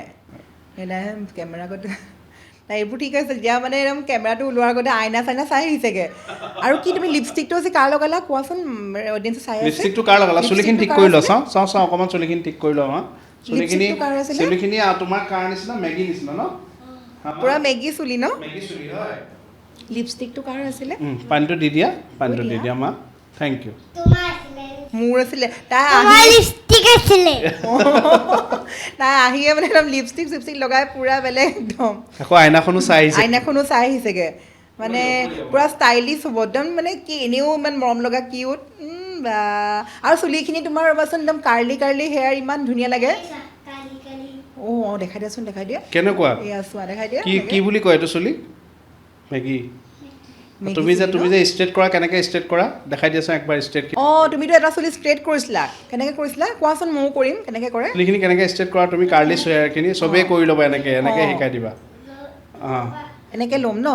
কেমেৰা আগতে তাই এইবোৰ ঠিক আছে যেতিয়া মানে একদম কেমেৰাটো ওলোৱাৰ আগতে আইনা চাইনা চাই আহিছেগে আৰু কি তুমি লিপষ্টিকটো যে কাৰ লগালা কোৱাচোন অডিয়েঞ্চে চাই আছে লিপষ্টিকটো কাৰ লগালা চুলিখিনি ঠিক কৰি লোৱা চাওঁ অকণমান চুলিখিনি ঠিক কৰি লোৱা চুলিখিনি তোমাৰ কাৰ নিচিনা মেগী নিচিনা ন পুৰা মেগী চুলি ন মেগী চুলি হয় লিপষ্টিকটো কাৰ আছিলে পানীটো দি দিয়া মা থেংক ইউ মোৰ আছিলে তাই আহিয়ে মানে একদম লিপষ্টিক লগাই পুৰা বেলেগ একদম আকৌ আইনাখনো চাই আহিছেগে মানে পুৰা ষ্টাইলিছ হ'ব একদম মানে কি এনেও ইমান মৰম লগা কিউট আৰু চুলিখিনি তোমাৰ ৰ'বাচোন একদম কাৰ্লি হেয়াৰ ইমান ধুনীয়া লাগে অঁ দেখাই দিয়াচোন দেখাই দিয়া কেনেকুৱা এয়া চোৱা দেখাই দিয়া কি বুলি কয় এইটো চুলি মেগী তুমি যে ষ্ট্ৰেট কৰা কেনেকৈ ষ্ট্ৰেট কৰা দেখাই দিয়াচোন একবাৰ ষ্ট্ৰেট অঁ তুমিতো এটা চুলি ষ্ট্ৰেট কৰিছিলা কেনেকৈ কৰিছিলা কোৱাচোন ময়ো কৰিম কেনেকৈ কৰে চুলিখিনি কেনেকৈ ষ্ট্ৰেট কৰা তুমি কাৰ্লি হেয়াৰখিনি চবেই কৰি ল'বা এনেকৈ শিকাই দিবা অঁ এনেকৈ ল'ম ন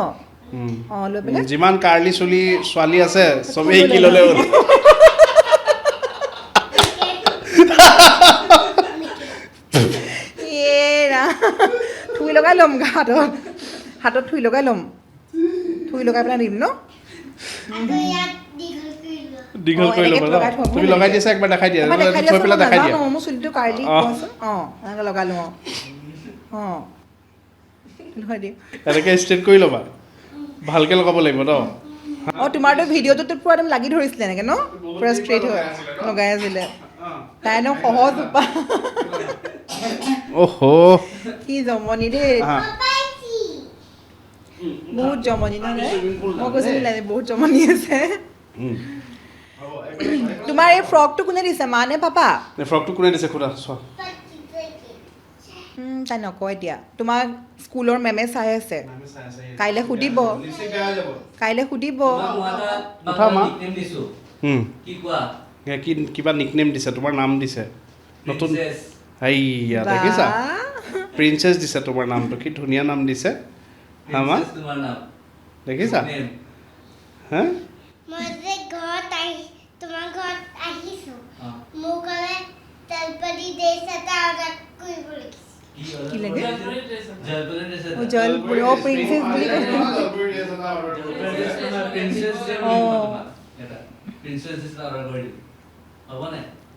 অঁ লৈ পেলাই যিমান কাৰ্লি চুলি ছোৱালী আছে চবেই শিকি ল'লে হ'ল থুই লগাই ল'ম হাতত থুই লগাই ল'ম থুই লগাই পেলাই দিম ন আকৌ ইয়াত দীঘল কৰি দীঘল কৰি লোৱা ল'বা ন তুমি লগাই দিছা একবাৰ দেখাই দিয়া থৈ পেলাই দেখাই দিয়া মোৰ চুলিটো কাৰ্লি কোৱাচোন অঁ এনেকৈ লগাই লওঁ অঁ লগাই দিম এনেকৈ ষ্ট্ৰেট কৰি ল'বা ভালকৈ লগাব লাগিব ন অঁ তোমাৰতো ভিডিঅ'টোতো পুৰা একদম লাগি ধৰিছিলে এনেকৈ ন পুৰা ষ্ট্ৰেইট হৈ লগাই আছিলে তাই ন সহজ উপায় অহ কি জমনি দেই পাইছি বহুত জমনি নহয় মই কৈছিলোঁ বহুত জমনি আছে তোমাৰ এই ফ্ৰকটো কোনে দিছে মা নে পাপা ফ্ৰকটো কোনে দিছে সোধা চোৱা তাই নকয় এতিয়া তোমাক স্কুলৰ মেমে চাই আছে কাইলৈ সুধিব উঠা মা কিবা নিকনেম দিছে তোমাৰ নাম দিছে নতুন এইয়া দেখিছা প্ৰিন্সেছ দিছে তোমাৰ নামটো কি ধুনীয়া নাম দিছে মা দেখিছা হা মই যে তোমাৰ ঘৰত আহিছোঁ মোক ক'লে তেলপতি ড্ৰেছ এটা অৰ্ডাৰ কৰিব লাগিছিল কি লাগে জলপুৰি অঁ প্ৰিন্সেছ বুলি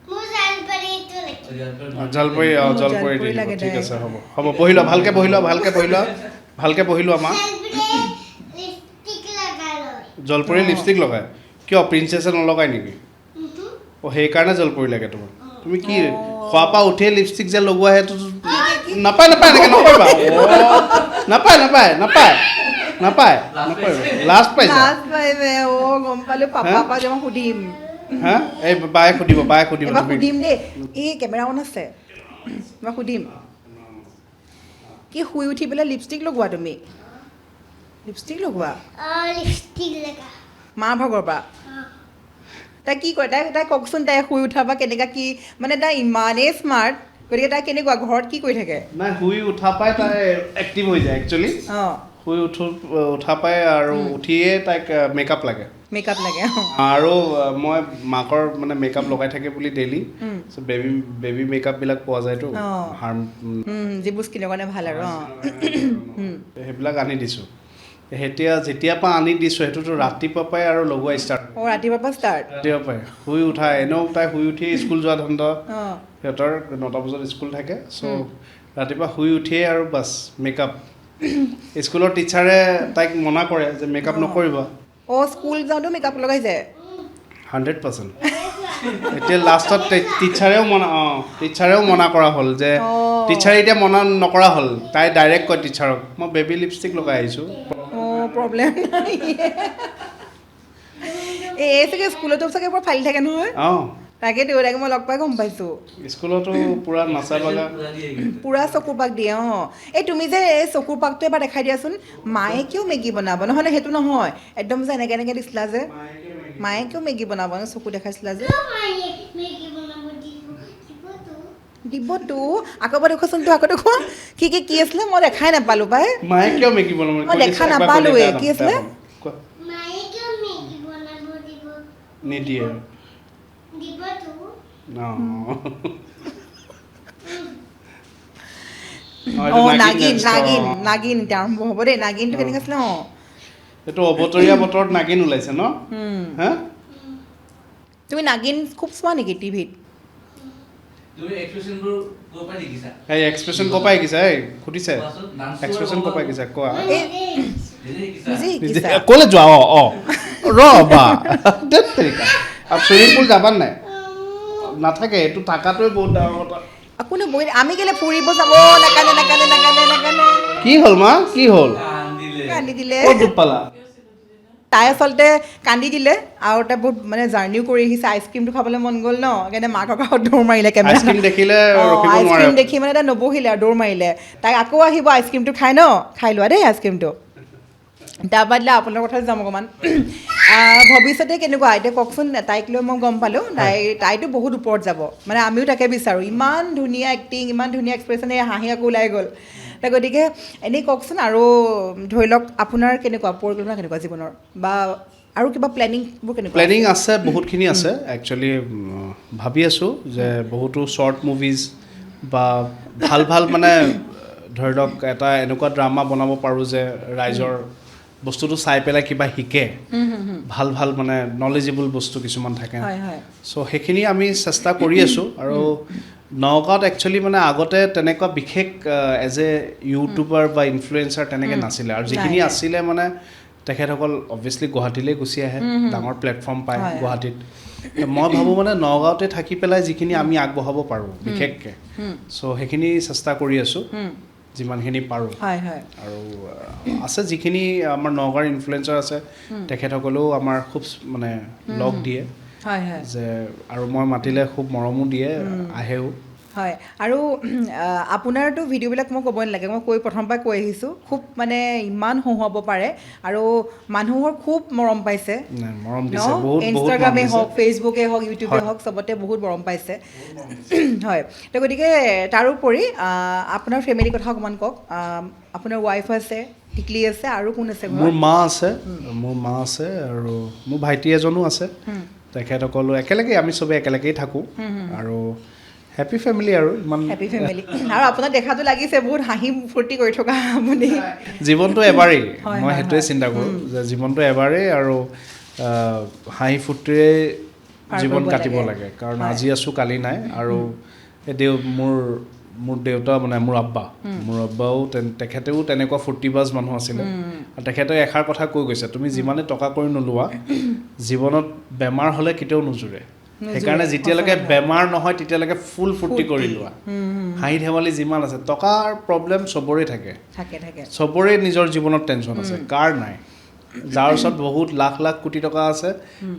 মোৰ জালপাৰীটো লাগিছিল জলপৰি দি দিব ঠিক আছে হ'ব বহি লোৱা ভালকৈ বহি লোৱা মা লিপষ্টিক লগাই লয় জলপৰি লিপষ্টিক লগায় কিয় প্ৰিন্সেছে নলগায় নেকি অঁ সেইকাৰণে জলপৰি লাগে তোমাৰ তুমি কি খোৱাৰ পৰা উঠিয়ে লিপষ্টিক যে লগোৱা সেইটো নাপায় এনেকৈ নকৰিবা নাপায় লাষ্ট পাইছা অঁ গম পালোঁ পাপা যে মই সুধিম হা এই বায়ে সুধিব এবাৰ তুমি সুধিম দেই এই কেমেৰা অন আছে মই সুধিম কি শুই উঠি পেলাই লিপষ্টিক লগোৱা তুমি লিপষ্টিক লগোৱা লিপষ্টিক লগা মা ভাগৰ পৰা তাই কি কৰে তাই কওকচোন তাই শুই উঠাৰ পৰা কেনেকুৱা কি মানে তাই ইমানেই স্মাৰ্ট গতিকে তাই কেনেকুৱা ঘৰত কি কৰি থাকে নাই শুই উঠা পাই তাই এক্টিভ হৈ যায় একচুৱেলি অঁ শুই উঠা পাই আৰু উঠিয়ে তাইক মেকআপ লাগে মেকআপ লাগে আৰু মই মাকৰ মানে মেকআপ লগাই থাকে বুলি ডেইলি বেবী মেকআপবিলাক পোৱা যায়তো যিবোৰ স্কিনৰ কাৰণে ভাল আৰু অঁ সেইবিলাক আনি দিছোঁ যেতিয়াৰ পৰা আনি দিছোঁ সেইটোতো ৰাতিপুৱা পৰাই আৰু লগোৱা ষ্টাৰ্ট অঁ ৰাতিপুৱাৰ পৰা ষ্টাৰ্ট ৰাতিপুৱা পৰাই শুই উঠা এনেও তাই শুই উঠি স্কুল যোৱা ধান্দা অঁ সিহঁতৰ 9টা বজাত স্কুল থাকে চ' ৰাতিপুৱা শুই উঠিয়ে আৰু বাছ মেকআপ স্কুলৰ টিচাৰে তাইক মনা কৰে যে মেকআপ নকৰিবা অঁ স্কুল যাওঁতেও মেকআপ লগাই যায় 100% এতিয়া লাষ্টত টিচাৰেও মনা কৰা হ'ল যে টিচাৰে এতিয়া মনা নকৰা হ'ল তাই ডাইৰেক্ট কয় টিচাৰক মই বেবী লিপষ্টিক লগাই আহিছোঁ অঁ প্ৰব্লেম নাই এই চাগে স্কুলতো চাগে বৰ ফালি থাকে নহয় অঁ তাকে দেউতাকে মই লগ পাই গম পাইছোঁ স্কুলতো পূৰা নাচা বাগা পূৰা চকুৰ পাক দিয়ে অঁ এই তুমি যে এই চকুৰ পাকটো এবাৰ দেখাই দিয়াচোন মায়ে কিয় মেগী বনাব নহ'লে সেইটো নহয় একদম যে এনেকৈ দিছিলা যে মায়ে কিয় মেগী বনাব ন চকু দেখাইছিলা যে মেগী বনাব দিবতো আকৌ এবাৰ দেখুৱাচোন তো আকৌ দেখুৱা কি আছিলে মই দেখাই নাপালোঁ পাই মায়ে কিয় মেগী বনাব মই দেখা নাপালোঁৱে কি আছিলে মায়ে কিয় মেগী বনাব দিব নিদিয়ে দিবতো অঁ নাগিন এতিয়া আৰম্ভ হ'ব দেই নাগিনটো কেনেকৈ আছিলে অঁ এইটো অবতৰীয়া বতৰত নাগিন ওলাইছে ন হা তুমি নাগিন খুব চোৱা নেকি টিভিত এই এক্সপ্ৰেছন ক'ৰ পৰা শিকিছা এই সুধিছে এক্সপ্ৰেছন ক'ৰ পৰা শিকিছা কোৱা ক'লৈ যোৱা অঁ ৰ'বা আৰু চুইমিং পুল যাবা নাই নাথাকে এইটো থকাটোৱে বহুত ডাঙৰ কথা আপুনি বহি আমি কেলে ফুৰিব যাব নাকানে কি হ'ল মা কি হ'ল কান্দি দিলে ক'ত দুখ পালা তাই আচলতে কান্দি দিলে আৰু তাই বহুত মানে জাৰ্ণিও কৰি আহিছে আইচক্ৰীমটো খাবলৈ মন গ'ল ন সেইকাৰণে মাকৰ কাষত দৌৰ মাৰিলে কেমেৰা আইচক্ৰীম দেখিলে ৰখিব আইচক্ৰীম নোৱাৰে দেখি মানে তাই নবহিলে আৰু দৌৰ মাৰিলে তাই আকৌ আহিব আইচক্ৰীমটো খাই লোৱা দেই আইচক্ৰীমটো তাৰপৰা দিলে আপোনাৰ কথা যাম অকণমান ভৱিষ্যতে কেনেকুৱা এতিয়া কওকচোন তাইক লৈ মই গম পালোঁ তাইতো বহুত ওপৰত যাব মানে আমিও তাকে বিচাৰোঁ ইমান ধুনীয়া এক্টিং ইমান ধুনীয়া এক্সপ্ৰেশ্যন এই হাঁহি আকৌ ওলাই গ'ল গতিকে এনেই কওকচোন আৰু ধৰি লওক আপোনাৰ কেনেকুৱা পৰিকল্পনা কেনেকুৱা জীৱনৰ বা আৰু কিবা প্লেনিংবোৰ কেনেকুৱা প্লেনিং আছে বহুতখিনি আছে একচুৱেলি ভাবি আছোঁ যে বহুতো শ্বৰ্ট মুভিজ বা ভাল ভাল মানে ধৰি লওক এটা এনেকুৱা ড্ৰামা বনাব পাৰোঁ যে ৰাইজৰ বস্তুটো চাই পেলাই কিবা শিকে ভাল ভাল মানে নলেজেবল বস্তু কিছুমান থাকে চ' সেইখিনি আমি চেষ্টা কৰি আছোঁ আৰু নগাঁৱত একচুৱেলি মানে আগতে তেনেকুৱা বিশেষ এজ এ ইউটিউবাৰ বা ইনফ্লুৱেঞ্চাৰ তেনেকৈ নাছিলে আৰু যিখিনি আছিলে মানে তেখেতসকল অবভিয়াছলি গুৱাহাটীলৈ গুচি আহে ডাঙৰ প্লেটফৰ্ম পায় গুৱাহাটীত মই ভাবোঁ মানে নগাঁৱতে থাকি পেলাই যিখিনি আমি আগবঢ়াব পাৰোঁ বিশেষকৈ চ' সেইখিনি চেষ্টা কৰি আছোঁ যিমানখিনি পাৰোঁ আৰু আছে যিখিনি আমাৰ নগাঁৱৰ ইনফ্লুৱেঞ্চাৰ আছে তেখেতসকলেও আমাৰ খুব মানে লগ দিয়ে যে আৰু মই মাতিলে খুব মৰমো দিয়ে আহেও হয় আৰু আপোনাৰতো ভিডিঅ'বিলাক মই ক'বই নালাগে মই প্ৰথমৰ পৰা কৈ আহিছোঁ খুব মানে ইমান হহুৱাব পাৰে আৰু মানুহৰ খুব মৰম পাইছে ইনষ্টাগ্ৰামে হওক ফেচবুকে হওক ইউটিউবে হওক চবতে বহুত মৰম পাইছে হয় তো গতিকে তাৰোপৰি আপোনাৰ ফেমিলিৰ কথা অকণমান কওক আপোনাৰ ৱাইফ আছে টিকলি আছে আৰু কোন আছে মোৰ মা আছে আৰু মোৰ ভাইটি এজনো আছে তেখেতসকলো একেলগে আমি চবেই একেলগেই থাকোঁ আৰু হেপী ফেমিলি আৰু ইমান হেপী ফেমিলি আৰু আপোনাক দেখাটো লাগিছে বহুত হাঁহি ফূৰ্তি কৰি থকা আপুনি জীৱনটো এবাৰেই মই সেইটোৱে চিন্তা কৰোঁ যে জীৱনটো এবাৰেই আৰু হাঁহি ফূৰ্তিৰে জীৱন কাটিব লাগে কাৰণ আজি আছোঁ কালি নাই আৰু মোৰ দেউতা মানে মোৰ আব্বাও তেখেতেও তেনেকুৱা ফূৰ্তিবাজ মানুহ আছিলে আৰু তেখেতে এষাৰ কথা কৈ গৈছে তুমি যিমানে টকা কৰি নোলোৱা জীৱনত বেমাৰ হ'লে কেতিয়াও নোজোৰে সেইকাৰণে যেতিয়ালৈকে বেমাৰ নহয় তেতিয়ালৈকে ফুল ফূৰ্তি কৰি লোৱা হাঁহি ধেমালি যিমান আছে টকাৰ প্ৰব্লেম চবৰে থাকে চবৰে নিজৰ জীৱনত টেনশ্যন আছে কাৰ নাই যাৰ ওচৰত বহুত লাখ লাখ কোটি টকা আছে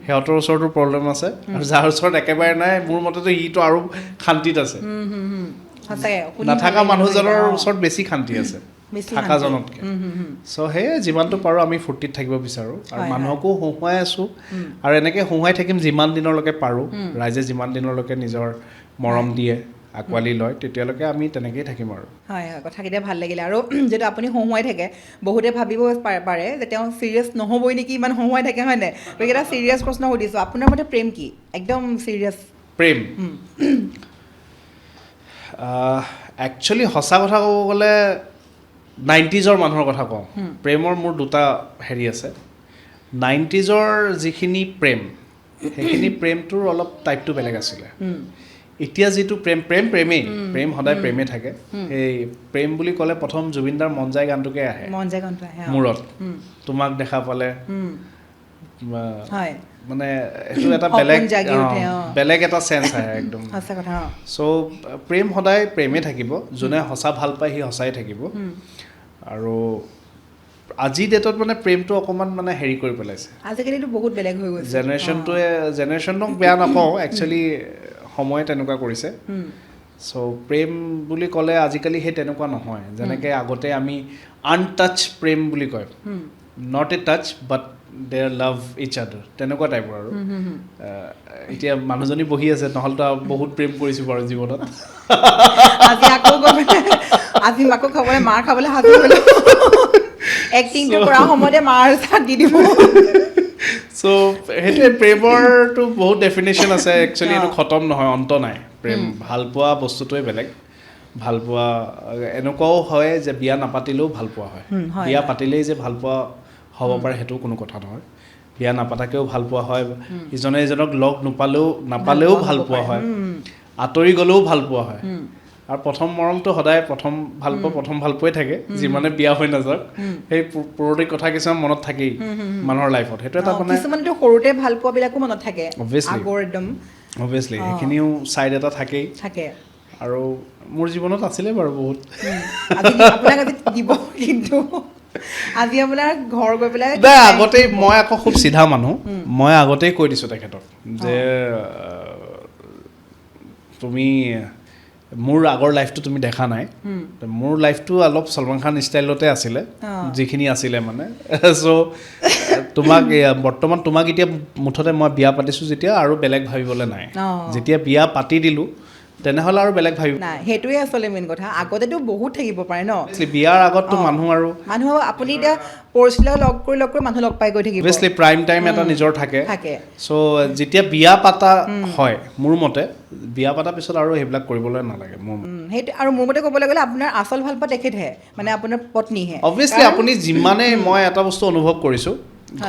সিহঁতৰ ওচৰতো প্ৰব্লেম আছে আৰু যাৰ ওচৰত একেবাৰে নাই মোৰ মতেতো সিটো আৰু শান্তিত আছে নাথাকা মানুহজনৰ ওচৰত বেছি শান্তি আছে থাকাজনতকৈ চ' সেয়ে যিমানটো পাৰোঁ আমি ফূৰ্তিত থাকিব বিচাৰোঁ আৰু মানুহকো হহুৱাই আছোঁ আৰু এনেকৈ হহুৱাই থাকিম যিমান দিনলৈকে পাৰোঁ ৰাইজে যিমান দিনলৈকে নিজৰ মৰম দিয়ে আঁকোৱালি লয় তেতিয়ালৈকে আমি তেনেকৈয়ে থাকিম আৰু হয় কথাকেইটা ভাল লাগিলে আৰু যিটো আপুনি হহুৱাই থাকে বহুতে ভাবিব পাৰে যে তেওঁ ছিৰিয়াছ নহ'বই নেকি ইমান হহুৱাই থাকে হয় নাই গতিকে এটা ছিৰিয়াছ প্ৰশ্ন সুধিছোঁ আপোনাৰ মতে প্ৰেম কি একদম ছিৰিয়াছ প্ৰেম একচুৱেলি সঁচা কথা ক'ব গ'লে 90s মানুহৰ কথা কওঁ প্ৰেমৰ মোৰ দুটা হেৰি আছে 90s যিখিনি প্ৰেম সেইখিনি প্ৰেমটোৰ অলপ টাইপটো বেলেগ আছিলে এতিয়া যিটো প্ৰেম সদায় প্ৰেমে থাকে সেই প্ৰেম বুলি ক'লে প্ৰথম জুবিনদাৰ মন যায় গানটোকে আহে মূৰত তোমাক দেখা পালে মানে এইটো এটা বেলেগ এটা চেঞ্চ আহে একদম চ' প্ৰেম সদায় প্ৰেমে থাকিব যোনে সঁচা ভাল পায় সি সঁচাই থাকিব আৰু আজিৰ ডেটত মানে প্ৰেমটো অকণমান মানে হেৰি কৰি পেলাইছে আজিকালিতো বহুত বেলেগ হৈ গৈছে জেনেৰেশ্যনক বেয়া নাপাওঁ একচুৱেলি সময়ে তেনেকুৱা কৰিছে চ' প্ৰেম বুলি ক'লে আজিকালি সেই তেনেকুৱা নহয় যেনেকৈ আগতে আমি আনটাচ প্ৰেম বুলি কয় not a touch but their love is other তেনেকুৱা টাইপৰ আৰু এতিয়া মানুহজনী বহি আছে নহ'লেতো বহুত প্ৰেম কৰিছোঁ বাৰু জীৱনত আজি মাকো খাবলৈ মাৰ খাবলৈ সাজু হ'লো এক্টিংটো কৰা সময়তে মাৰ চাত দি দিব চ' সেইটোৱে প্ৰেমৰটো বহুত ডেফিনেশ্যন আছে একচুৱেলি এইটো খতম নহয় অন্ত নাই প্ৰেম ভাল পোৱা বস্তুটোৱে বেলেগ ভাল পোৱা এনেকুৱাও হয় যে বিয়া নাপাতিলেও ভাল পোৱা হয় বিয়া পাতিলেই যে ভাল পোৱা হ'ব পাৰে সেইটো কোনো কথা নহয় বিয়া নাপাতাকেও ভাল পোৱা হয় ইজনে ইজনক লগ নাপালেও ভাল পোৱা হয় আঁতৰি গ'লেও ভাল পোৱা হয় আৰু প্ৰথম মৰমটো সদায় প্ৰথম ভাল পোৱাই থাকে যিমানে বিয়া হৈ নাযাওক সেই পুৰণি কথা কিছুমান মনত থাকেই মানুহৰ লাইফত সেইটো এটা মানে কিছুমানটো সৰুতে ভাল পোৱাবিলাকো মনত থাকে অবভিয়াছলি সেইখিনিও ছাইড এটা থাকেই আৰু মোৰ জীৱনত আছিলে বাৰু বহুত আপোনাক আজি দিব কিন্তু আজি আপোনাৰ ঘৰ গৈ পেলাই নাই আগতেই মই আকৌ খুব চিধা মানুহ মই আগতেই কৈ দিছোঁ তেখেতক যে তুমি মোৰ আগৰ লাইফটো তুমি দেখা নাই মোৰ লাইফটো অলপ সলমান খান ষ্টাইলতে আছিলে যিখিনি আছিলে মানে চ' তোমাক বৰ্তমান তোমাক এতিয়া মুঠতে মই বিয়া পাতিছোঁ যেতিয়া আৰু বেলেগ ভাবিবলৈ নাই যেতিয়া বিয়া পাতি দিলোঁ তেনেহ'লে আৰু বেলেগ ভাবিব নাই সেইটোৱে আচলতে মেইন কথা আগতেতো বহুত থাকিব পাৰে ন বিয়াৰ আগততো মানুহ আপুনি এতিয়া পৰিস্থিতিলৈ লগ কৰি মানুহ লগ পাই গৈ থাকিব অভিয়াছলি প্ৰাইম টাইম এটা নিজৰ থাকে চ' যেতিয়া বিয়া পাতা হয় মোৰ মতে বিয়া পাতাৰ পিছত আৰু সেইবিলাক কৰিবলৈ নালাগে মোৰ সেইটো আৰু মোৰ মতে ক'বলৈ গ'লে আপোনাৰ আচল ভাল পোৱা তেখেতহে মানে আপোনাৰ পত্নীহে অভিয়াছলি আপুনি যিমানে মই এটা বস্তু অনুভৱ কৰিছোঁ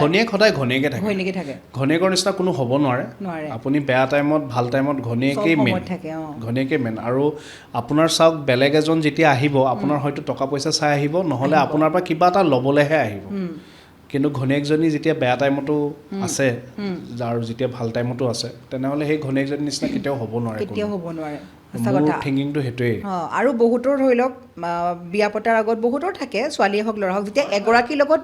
ঘনীয়েক সদায় ঘনীয়েকে থাকে ঘনীয়েকৰ নিচিনা কোনো হ'ব নোৱাৰে আপুনি বেয়া টাইমত ভাল টাইমত ঘনীয়েকেই মেইন আৰু আপোনাৰ চাওক বেলেগ এজন যেতিয়া আহিব আপোনাৰ হয়তো টকা পইচা চাই আহিব নহ'লে আপোনাৰ পৰা কিবা এটা ল'বলৈহে আহিব কিন্তু ঘনীয়েকজনী যেতিয়া বেয়া টাইমতো আছে আৰু যেতিয়া ভাল টাইমতো আছে তেনেহ'লে সেই ঘনীয়েকজনীৰ নিচিনা কেতিয়াও হ'ব নোৱাৰে মোৰ থিংকিংটো সেইটোৱেই আৰু বহুতৰ ধৰি লওক বিয়া পতাৰ আগত বহুতৰ থাকে ছোৱালীয়ে হওক ল'ৰা হওক যেতিয়া এগৰাকীৰ লগত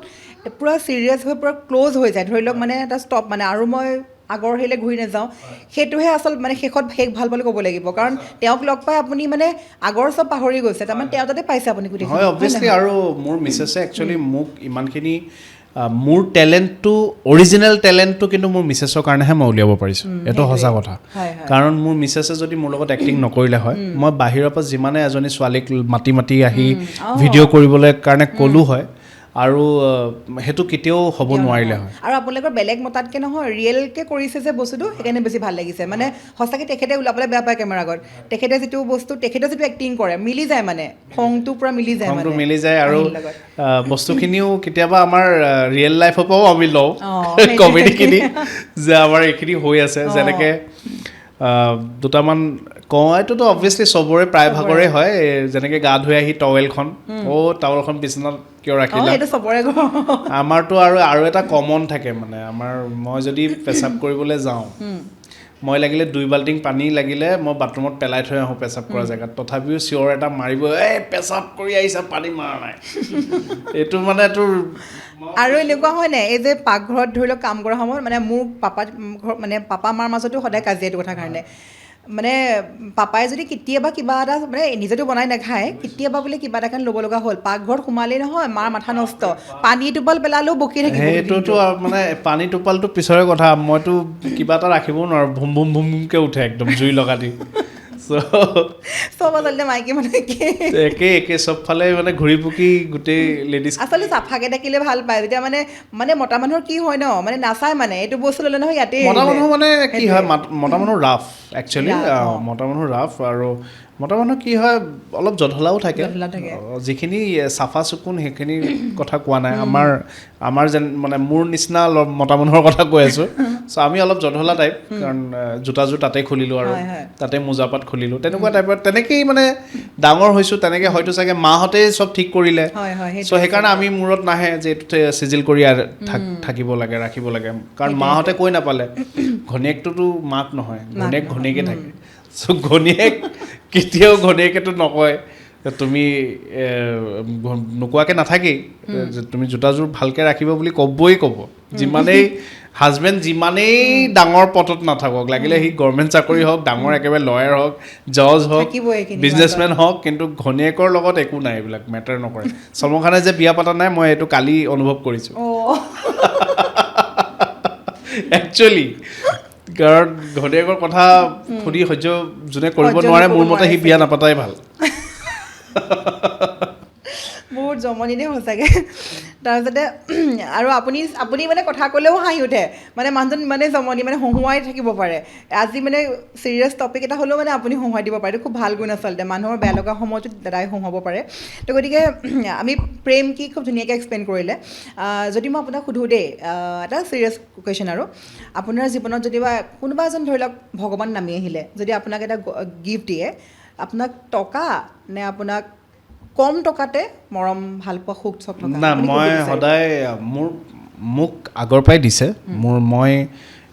পূৰা ছিৰিয়াছ হৈ পূৰা ক্ল'জ হৈ যায় ধৰি লওক মানে এটা ষ্টপ মানে আৰু মই আগৰ হেৰিলে ঘূৰি নাযাওঁ সেইটোহে আচল মানে শেষ ভাল বুলি ক'ব লাগিব কাৰণ তেওঁক লগ পাই আপুনি মানে আগৰ চব পাহৰি গৈছে তাৰমানে তেওঁ তাতে পাইছে আপুনি গোটেই হয় অভিয়াছলি আৰু মোৰ মিছেছে একচুৱেলি মোক ইমানখিনি মোৰ টেলেণ্টটো অৰিজিনেল টেলেণ্টটো কিন্তু মোৰ মিছেছৰ কাৰণেহে মই উলিয়াব পাৰিছোঁ এইটো সঁচা কথা কাৰণ মোৰ মিছেছে যদি মোৰ লগত এক্টিং নকৰিলে হয় মই বাহিৰৰ পৰা যিমানে এজনী ছোৱালীক মাতি আহি ভিডিঅ' কৰিবলৈ কাৰণে ক'লো হয় আৰু সেইটো কেতিয়াও হ'ব নোৱাৰিলে হয় আৰু আপোনালোকৰ বেলেগ মতাতকৈ নহয় ৰিয়েলকৈ কৰিছে যে বস্তুটো সেইকাৰণে বেছি ভাল লাগিছে মানে সঁচাকৈ তেখেতে ওলাবলৈ বেয়া পায় কেমেৰাৰ আগত তেখেতে যিটো এক্টিং কৰে মিলি যায় মানে খংটো পূৰা মিলি যায় আৰু বস্তুখিনিও কেতিয়াবা আমাৰ ৰিয়েল লাইফৰ পৰাও আমি লওঁ কমেডিখিনি যে আমাৰ এইখিনি হৈ আছে যেনেকৈ দুটামান কওঁ এইটোতো অভিয়াছলি চবৰে প্ৰায় ভাগৰে হয় যেনেকৈ গা ধুই আহি টাৱেলখন টাৱেলখন বিচনাত কিয় ৰাখিলা আমাৰতো আৰু এটা কমন থাকে মানে মই যদি পেচাব কৰিবলৈ যাওঁ মই লাগিলে 2 বাল্টিং পানী লাগিলে মই বাথৰুমত পেলাই থৈ আহোঁ পেচাব কৰা জেগাত তথাপিও চিঞৰ এটা মাৰিব পেচাব কৰি আহিছা পানী মৰা নাই এইটো মানে তোৰ আৰু এনেকুৱা হয় নাই এই যে পাকঘৰত ধৰি লওক কাম কৰা সময়ত মানে মোৰ পাপা মাৰ মাজতো সদায় কাজিয়া এইটো কথাৰ কাৰণে মানে পাপাই যদি কেতিয়াবা কিবা এটা মানে নিজেতো বনাই নাখায় কেতিয়াবা বোলে কিবা এটা কাৰণে ল'ব লগা হ'ল পাকঘৰত সোমালেই নহয় মাৰ মাথা নষ্ট পানী টোপাল পেলালেও বকি থাকিব সেইটোতো মানে পানী টোপালটো পিছৰে কথা মইতো কিবা এটা ৰাখিবও নোৱাৰোঁ ভুম ভুমকৈ উঠে একদম জুই লগা দি চব আচলতে মাইকী মানুহ একে চবফালে মানে ঘূৰি পুকি গোটেই লেডিজ আচলতে চাফাকৈ থাকিলে ভাল পায় যেতিয়া মানে মতা মানুহৰ কি হয় ন মানে নাচায় মানে এইটো বস্তু ল'লে নহয় ইয়াতে মতা মানুহ মানে কি হয় মতা মানুহ ৰাফ একচুৱেলি মতা মানুহ ৰাফ আৰু মতা মানুহ কি হয় অলপ জধলাও থাকে যিখিনি চাফা চুকুন সেইখিনি কথা কোৱা নাই আমাৰ যেন মানে মোৰ নিচিনা মতা মানুহৰ কথা কৈ আছোঁ চ' আমি অলপ জধলা টাইপ কাৰণ জোতাযোৰ তাতে খুলিলোঁ আৰু তাতে মোজাপাত খুলিলোঁ তেনেকুৱা টাইপত তেনেকেই মানে ডাঙৰ হৈছোঁ তেনেকৈ হয়তো চাগে মাহঁতেই চব ঠিক কৰিলে চ' সেইকাৰণে আমি মূৰত নাহে যে এইটো চিজিল কৰি থাকিব লাগে ৰাখিব লাগে কাৰণ মাহঁতে কৈ নাপালে ঘনীয়েকটোতো মাক নহয় ঘনীয়েকে থাকে চ' ঘনীয়েক কেতিয়াও ঘনীয়েকেতো নকয় তুমি নোকোৱাকৈ নাথাকেই তুমি জোতাযোৰ ভালকৈ ৰাখিব বুলি ক'বই ক'ব যিমানেই হাজবেণ্ড যিমানেই ডাঙৰ পথত নাথাকক লাগিলে সি গভৰ্ণমেণ্ট চাকৰি হওক ডাঙৰ একেবাৰে লয়াৰ হওক জজ হওক বিজনেছমেন হওক কিন্তু ঘনীয়েকৰ লগত একো নাই এইবিলাক মেটাৰ নকৰে সলমান খানে যে বিয়া পতা নাই মই এইটো কালি অনুভৱ কৰিছোঁ একচুৱেলি কাৰণ ঘনীয়েকৰ কথা সুধি সহ্য যোনে কৰিব নোৱাৰে মোৰ মতে সি বিয়া নাপাতাই ভাল বহুত জমনি দেই সঁচাকৈ তাৰপিছতে আৰু আপুনি মানে কথা ক'লেও হাঁহি উঠে মানে মানুহজন ইমানেই জমনি মানে হহুৱাই থাকিব পাৰে আজি মানে ছিৰিয়াছ টপিক এটা হ'লেও মানে আপুনি হহুৱাই দিব পাৰে এইটো খুব ভাল গুণ আচলতে মানুহৰ বেয়া লগা সময়তো দাদাই হহুৱাব পাৰে তো গতিকে আমি প্ৰেম কি খুব ধুনীয়াকৈ এক্সপ্লেইন কৰিলে যদি মই আপোনাক সোধোঁ দেই এটা ছিৰিয়াছ কুৱেশ্যন আৰু আপোনাৰ জীৱনত যদি বা কোনোবা এজন ধৰি লওক ভগৱান নামি আহিলে যদি আপোনাক এটা গিফ্ট দিয়ে আপোনাক টকা নে আপোনাক কম টকাতে মৰম ভাল পোৱা সুখ চব থকা না মই সদায় মোক আগৰ পৰাই দিছে মই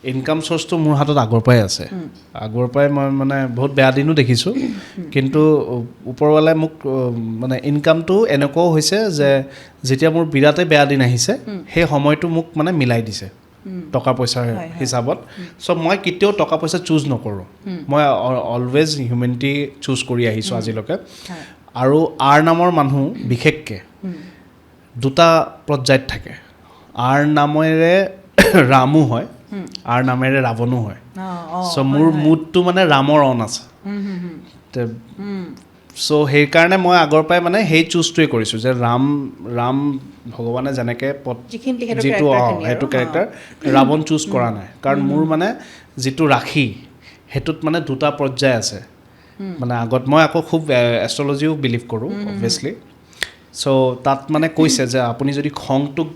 ইনকাম চ'ৰ্চটো মোৰ হাতত আগৰ পৰাই আছে আগৰ পৰাই মই মানে বহুত বেয়া দিনো দেখিছোঁ কিন্তু ওপৰৱালাই মোক মানে ইনকামটো এনেকুৱাও হৈছে যে যেতিয়া মোৰ বিৰাটেই বেয়া দিন আহিছে সেই সময়টো মোক মানে মিলাই দিছে টকা পইচাৰ হিচাপত চ' মই কেতিয়াও টকা পইচা চুজ নকৰোঁ মই অলৱেজ হিউমেনিটি চুজ কৰি আহিছোঁ আজিলৈকে আৰু আৰ নামৰ মানুহ বিশেষকৈ দুটা পৰ্যায়ত থাকে আৰ নামেৰে ৰামো হয় আৰ নামেৰে ৰাৱণো হয় চ' মোৰ মুডটো মানে ৰামৰ অন আছে চ' সেইকাৰণে মই আগৰ পৰাই মানে সেই চুজটোৱে কৰিছোঁ যে ৰাম ভগৱানে যেনেকৈ যিটো সেইটো কেৰেক্টাৰ ৰাৱণ চুজ কৰা নাই কাৰণ মোৰ মানে যিটো ৰাশি সেইটোত মানে দুটা পৰ্যায় আছে মানে আগত মই আকৌ খুব এষ্ট্ৰলজিও বিলিভ কৰোঁ অবভিয়াছলি চ' তাত মানে কৈছে যে আপুনি যদি খংটোক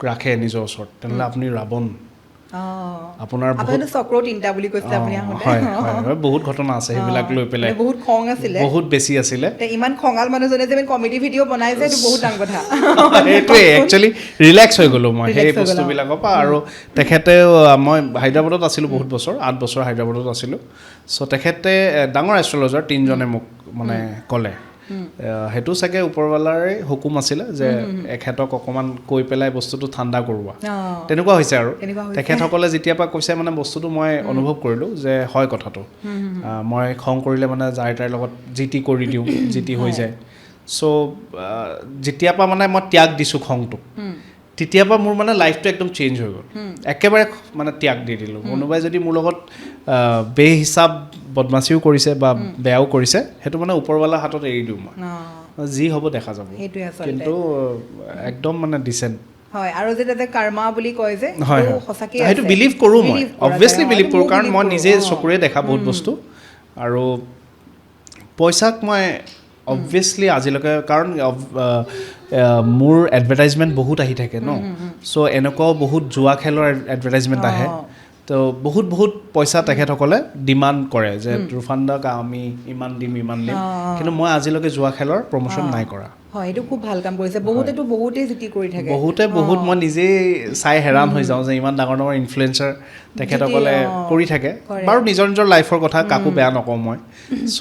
ৰাখে নিজৰ ওচৰত তেনেহ'লে আপুনি ৰাৱণ আপোনাৰ চক্ৰ তিনিটা বুলি কৈছিলে আপুনি হয় বহুত ঘটনা আছে সেইবিলাক লৈ পেলাই বহুত খং আছিলে বহুত বেছি আছিলে ইমান খঙাল মানুহজনে যে কমেডি ভিডিঅ' বনাইছে এইটো বহুত ডাঙৰ কথা সেইটোৱে একচুৱেলি ৰিলেক্স হৈ গ'লোঁ মই সেই বস্তুবিলাকৰ পৰা আৰু তেখেতে মই হায়দৰাবাদত আছিলোঁ বহুত বছৰ 8 বছৰ হায়দৰাবাদত আছিলোঁ চ' তেখেতে ডাঙৰ এষ্ট্ৰলজাৰ 3জনে মোক মানে ক'লে সেইটো চাগে ওপৰৱালাৰে হুকুম আছিলে যে এখেতক অকণমান কৈ পেলাই বস্তুটো ঠাণ্ডা কৰোৱা তেনেকুৱা হৈছে আৰু তেখেতসকলে যেতিয়াৰ পৰা কৈছে মানে বস্তুটো মই অনুভৱ কৰিলোঁ যে হয় কথাটো মই খং কৰিলে মানে যাৰ তাৰ লগত যি টি কৰি দিওঁ যি টি হৈ যায় চ' যেতিয়াৰ পৰা মানে মই ত্যাগ দিছোঁ খংটোক তেতিয়াৰ পৰা মোৰ মানে লাইফটো একদম চেঞ্জ হৈ গ'ল একেবাৰে মানে ত্যাগ দি দিলোঁ কোনোবাই যদি মোৰ লগত বেহিচাপ বদমাচিও কৰিছে বা বেয়াও কৰিছে সেইটো মানে ওপৰৱালাৰ হাতত এৰি দিওঁ মই যি হ'ব দেখা যাব কিন্তু একদম মানে ডিচেণ্ট হয় আৰু যে তাতে কৰ্মা বুলি কয় যে সঁচাকৈ সেইটো বিলিভ কৰোঁ মই অবভিয়াছলি বিলিভ কৰোঁ কাৰণ মই নিজে চকুৰে দেখা বহুত বস্তু আৰু পইচাক মই অবভিয়াছলি আজিলৈকে কাৰণ মোৰ এডভাৰটাইজমেণ্ট বহুত আহি থাকে ন চ' এনেকুৱাও বহুত জুৱা খেলৰ এডভাৰটাইজমেণ্ট আহে তো বহুত পইচা তেখেতসকলে ডিমাণ্ড কৰে যে ট্ৰুফাণ্ডাক আমি ইমান দিম কিন্তু মই আজিলৈকে জুৱা খেলৰ প্ৰমোশ্যন নাই কৰা হয় এইটো খুব ভাল কাম কৰিছে বহুতেই জিতি কৰি থাকে বহুত মই নিজেই চাই হেৰান হৈ যাওঁ যে ইমান ডাঙৰ ইনফ্লুৱেঞ্চাৰ তেখেতসকলে কৰি থাকে বাৰু নিজৰ লাইফৰ কথা কাকো বেয়া নকওঁ মই চ'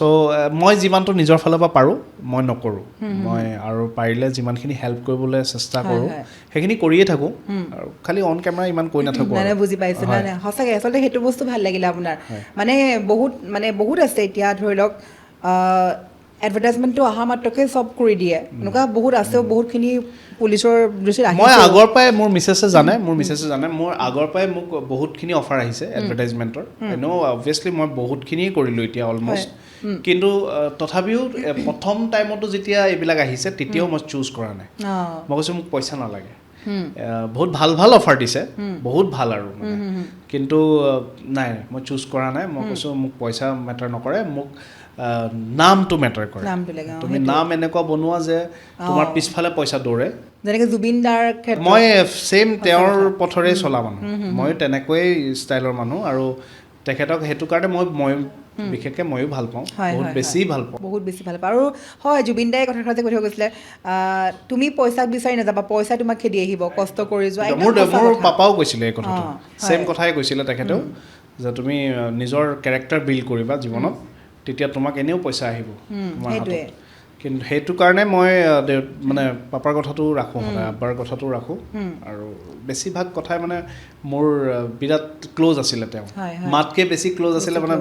মই যিমানটো নিজৰ ফালৰ পৰা পাৰোঁ মই নকৰোঁ মই আৰু পাৰিলে যিমানখিনি হেল্প কৰিবলৈ চেষ্টা কৰোঁ সেইখিনি কৰিয়ে থাকোঁ আৰু খালি অন কেমেৰা ইমান কৈ নাথাকোঁ বুজি পাইছোঁ সঁচাকৈ আচলতে সেইটো বস্তু ভাল লাগিলে আপোনাৰ মানে বহুত আছে এতিয়া ধৰি লওক এডভাৰটাইজমেণ্টটো অহা মাত্ৰকে চব কৰি দিয়ে এনেকুৱা বহুত আছে বহুতখিনি পুলিচৰ দৃষ্টিত মই আগৰ পৰাই মোৰ মিছেছে জানে মোৰ আগৰ পৰাই মোক বহুতখিনি অফাৰ আহিছে এডভাৰটাইজমেণ্টৰ এনেও অবভিয়াছলি মই বহুতখিনিয়ে কৰিলোঁ এতিয়া অলমষ্ট কিন্তু তথাপিও প্ৰথম টাইমতো যেতিয়া এইবিলাক আহিছে তেতিয়াও মই চুজ কৰা নাই মই কৈছোঁ মোক পইচা নালাগে বহুত ভাল অফাৰ দিছে বহুত ভাল আৰু কিন্তু নাই মই চুজ কৰা নাই মই কৈছোঁ মোক পইচা মেটাৰ নকৰে মোক নামটো মেটাৰ কৰে তুমি নাম এনেকুৱা বনোৱা যে তোমাৰ পিছফালে পইচা দৌৰে যেনেকৈ জুবিন দাৰ মই ছেইম তেওঁৰ পথৰে চলা মানুহ ময়ো তেনেকৈয়ে ষ্টাইলৰ মানুহ আৰু তেখেতক সেইটো কাৰণে মই বিশেষকৈ ময়ো ভাল পাওঁ বহুত বেছি ভাল পাওঁ আৰু হয় জুবিন দাই কথা যে কৈ থৈ গৈছিলে তুমি পইচা বিচাৰি নাযাবা পইচা তোমাক খেদি আহিব কষ্ট কৰি যোৱা মোৰ পাপাও কৈছিলে এই কথাটো ছেইম কথাই কৈছিলে তেখেতেও যে তুমি নিজৰ কেৰেক্টাৰ বিল্ড কৰিবা জীৱনত তেতিয়া তোমাক এনেও পইচা আহিব তোমাৰ হাতত কিন্তু সেইটো কাৰণে মই মানে পাপাৰ কথাটো ৰাখোঁ সদায় আব্বাৰ কথাটো ৰাখোঁ আৰু বেছিভাগ কথাই মানে মোৰ বিৰাট ক্ল'জ আছিলে তেওঁ মাতকৈ বেছি ক্ল'জ আছিলে মানে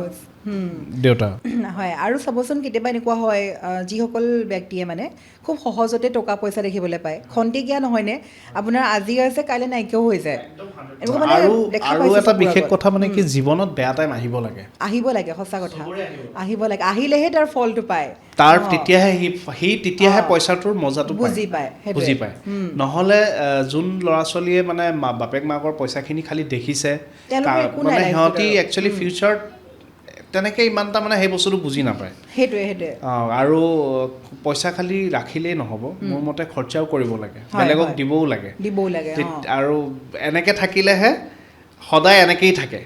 দেউতা হয় আৰু চাবচোন কেতিয়াবা এনেকুৱা হয় যিসকল ব্যক্তিয়ে মানে খুব সহজতে টকা পইচা দেখিবলৈ পায় খন্তেকীয়া নহয়নে আপোনাৰ আজি আছে কাইলৈ নাইকিয়াও হৈ যায় আৰু এটা বিশেষ কথা মানে কি জীৱনত বেয়া টাইম আহিব লাগে সঁচা কথা আহিব লাগে আহিলেহে তাৰ ফলটো পায় তাৰ তেতিয়াহে পইচাটোৰ মজাটো বুজি পায় নহ'লে যোন ল'ৰা ছোৱালীয়ে মানে বাপেক মাকৰ পইচাখিনি খালি দেখিছে মানে সিহঁতি একচুৱেলি ফিউচাৰত তেনেকৈ ইমান এটা মানে সেই বস্তুটো বুজি নাপায় সেইটোৱে আৰু পইচা খালি ৰাখিলেই নহ'ব মোৰ মতে খৰচাও কৰিব লাগে বেলেগক দিবও লাগে আৰু এনেকৈ থাকিলেহে সদায় এনেকেই থাকে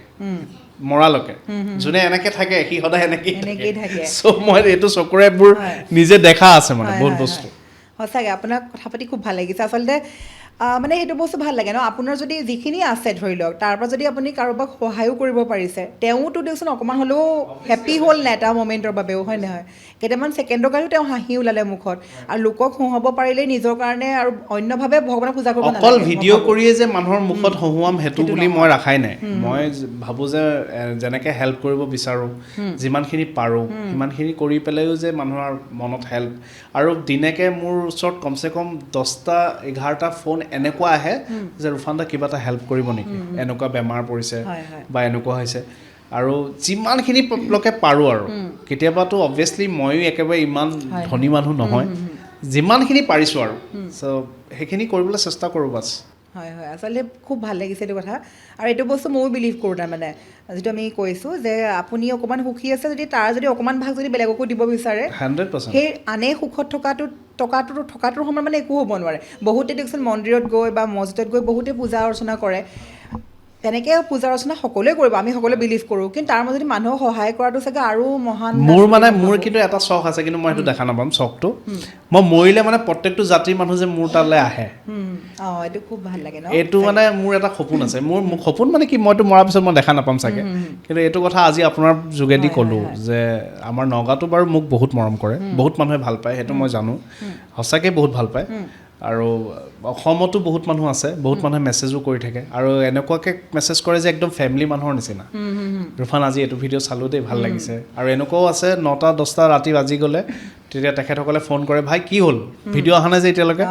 মৰালৈকে যোনে এনেকৈ থাকে সি সদায় এনেকেই থাকে চ' মই এইটো চকুৰে মোৰ নিজে দেখা আছে মানে বহুত বস্তু সঁচাকৈ আপোনাক কথা পাতি খুব ভাল লাগিছে আচলতে মানে সেইটো বস্তু ভাল লাগে ন আপোনাৰ যদি যিখিনি আছে ধৰি লওক তাৰ পৰা যদি আপুনি কাৰোবাক সহায়ো কৰিব পাৰিছে তেওঁতো দিয়কচোন অকণমান হ'লেও হেপ্পী হ'ল নাই এটা মমেণ্টৰ বাবেও হয় নহয় কেইটামান ছেকেণ্ডৰ কাৰণেও তেওঁ হাঁহি ওলালে মুখত আৰু লোকক হহুৱাব পাৰিলেই নিজৰ কাৰণে আৰু অন্যভাৱে ভগৱানক পূজা কৰিব অকল ভিডিঅ' কৰিয়ে যে মানুহৰ মুখত হহুৱাম সেইটো বুলি মই ৰাখাই নাই মই ভাবোঁ যে যেনেকৈ হেল্প কৰিব বিচাৰোঁ যিমানখিনি পাৰোঁ সিমানখিনি কৰি পেলাইও যে মানুহৰ মনত হেল্প আৰু দিনেকে মোৰ ওচৰত কমচে কম 10-11টা ফোন এনেকুৱা আহে যে ৰুফান্দা কিবা এটা হেল্প কৰিব নেকি এনেকুৱা বেমাৰ পৰিছে বা এনেকুৱা হৈছে আৰু যিমানখিনি লোকে পাৰোঁ আৰু কেতিয়াবাতো অবভিয়াছলি ময়ো একেবাৰে ইমান ধনী মানুহ নহয় যিমানখিনি পাৰিছোঁ আৰু চ' সেইখিনি কৰিবলৈ চেষ্টা কৰোঁ বাছ হয় হয় আচলতে খুব ভাল লাগিছে এইটো কথা আৰু এইটো বস্তু ময়ো বিলিভ কৰোঁ তাৰমানে যিটো আমি কৈছোঁ যে আপুনি অকণমান সুখী আছে যদি তাৰ যদি অকণমান ভাগ যদি বেলেগকো দিব বিচাৰে 100% সেই আনে সুখত থকাটোৰ সময়ত মানে একো হ'ব নোৱাৰে বহুতে দিয়কচোন মন্দিৰত গৈ বা মছজিদত গৈ বহুতে পূজা অৰ্চনা কৰে তেনেকৈ পূজা অৰ্চনা সকলোৱে কৰিব আমি সকলোৱে বিলিভ কৰোঁ কিন্তু তাৰ মাজতে মানুহক সহায় কৰাটো চাগে আৰু মহান মোৰ কিন্তু এটা চখ আছে কিন্তু মই সেইটো দেখা নাপাম চখটো মই মৰিলে মানে প্ৰত্যেকটো জাতিৰ মানুহ যে মোৰ তালৈ আহে এইটো খুব ভাল লাগে ন এইটো মানে মোৰ এটা সপোন আছে মোৰ সপোন মানে কি মইতো মৰাৰ পিছত মই দেখা নাপাম চাগে কিন্তু এইটো কথা আজি আপোনাৰ যোগেদি ক'লোঁ যে আমাৰ নগাঁৱতো বাৰু মোক বহুত মৰম কৰে বহুত মানুহে ভাল পায় সেইটো মই জানো সঁচাকৈ বহুত ভাল পায় আৰু অসমতো বহুত মানুহ আছে বহুত মানুহে মেছেজো কৰি থাকে আৰু এনেকুৱাকৈ মেছেজ কৰে যে একদম ফেমিলি মানুহৰ নিচিনা ৰুফান আজি এইটো ভিডিঅ' চালোঁ দেই ভাল লাগিছে আৰু এনেকুৱাও আছে 9টা-10টা ৰাতি বাজি গ'লে তেতিয়া তেখেতসকলে ফোন কৰে ভাই কি হ'ল ভিডিঅ' অহা নাই যে এতিয়ালৈকে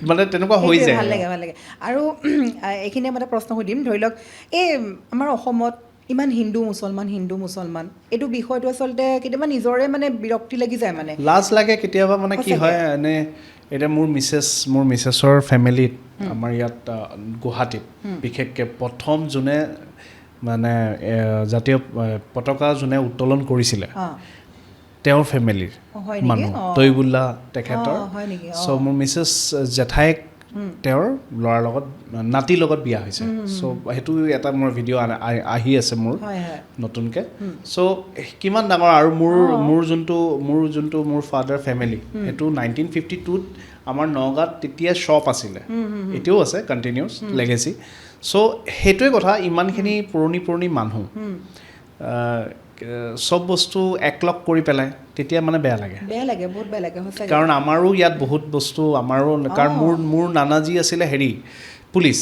মানে তেনেকুৱা হৈ যায় ভাল লাগে আৰু এইখিনি মই এটা প্ৰশ্ন সুধিম ধৰি লওক এই আমাৰ অসমত ইমান হিন্দু মুছলমান এইটো বিষয়টো আচলতে কেতিয়াবা নিজৰে মানে বিৰক্তি লাগি যায় মানে লাজ লাগে কেতিয়াবা মানে কি হয় এনে এতিয়া মোৰ মিছেছৰ ফেমিলিত আমাৰ ইয়াত গুৱাহাটীত বিশেষকৈ প্ৰথম যোনে মানে জাতীয় পতাকা যোনে উত্তোলন কৰিছিলে তেওঁৰ ফেমিলিৰ মানুহ তৈবুল্লাহ তেখেতৰ চ' মোৰ মিছেছ জেঠাইক তেওঁৰ ল'ৰাৰ লগত নাতিৰ লগত বিয়া হৈছে চ' সেইটো এটা মোৰ ভিডিঅ' আহি আছে মোৰ নতুনকৈ চ' কিমান ডাঙৰ আৰু মোৰ যোনটো মোৰ ফাদাৰ ফেমিলি সেইটো 1952ত আমাৰ নগাঁৱত তেতিয়া শ্বপ আছিলে এতিয়াও আছে কণ্টিনিউছ লেগেচি চ' সেইটোৱে কথা ইমানখিনি পুৰণি মানুহ চব বস্তু একলগ কৰি পেলাই তেতিয়া মানে বেয়া লাগে বহুত বেয়া লাগে কাৰণ আমাৰো ইয়াত বহুত বস্তু কাৰণ মোৰ নানাজী আছিলে হেৰি পুলিচ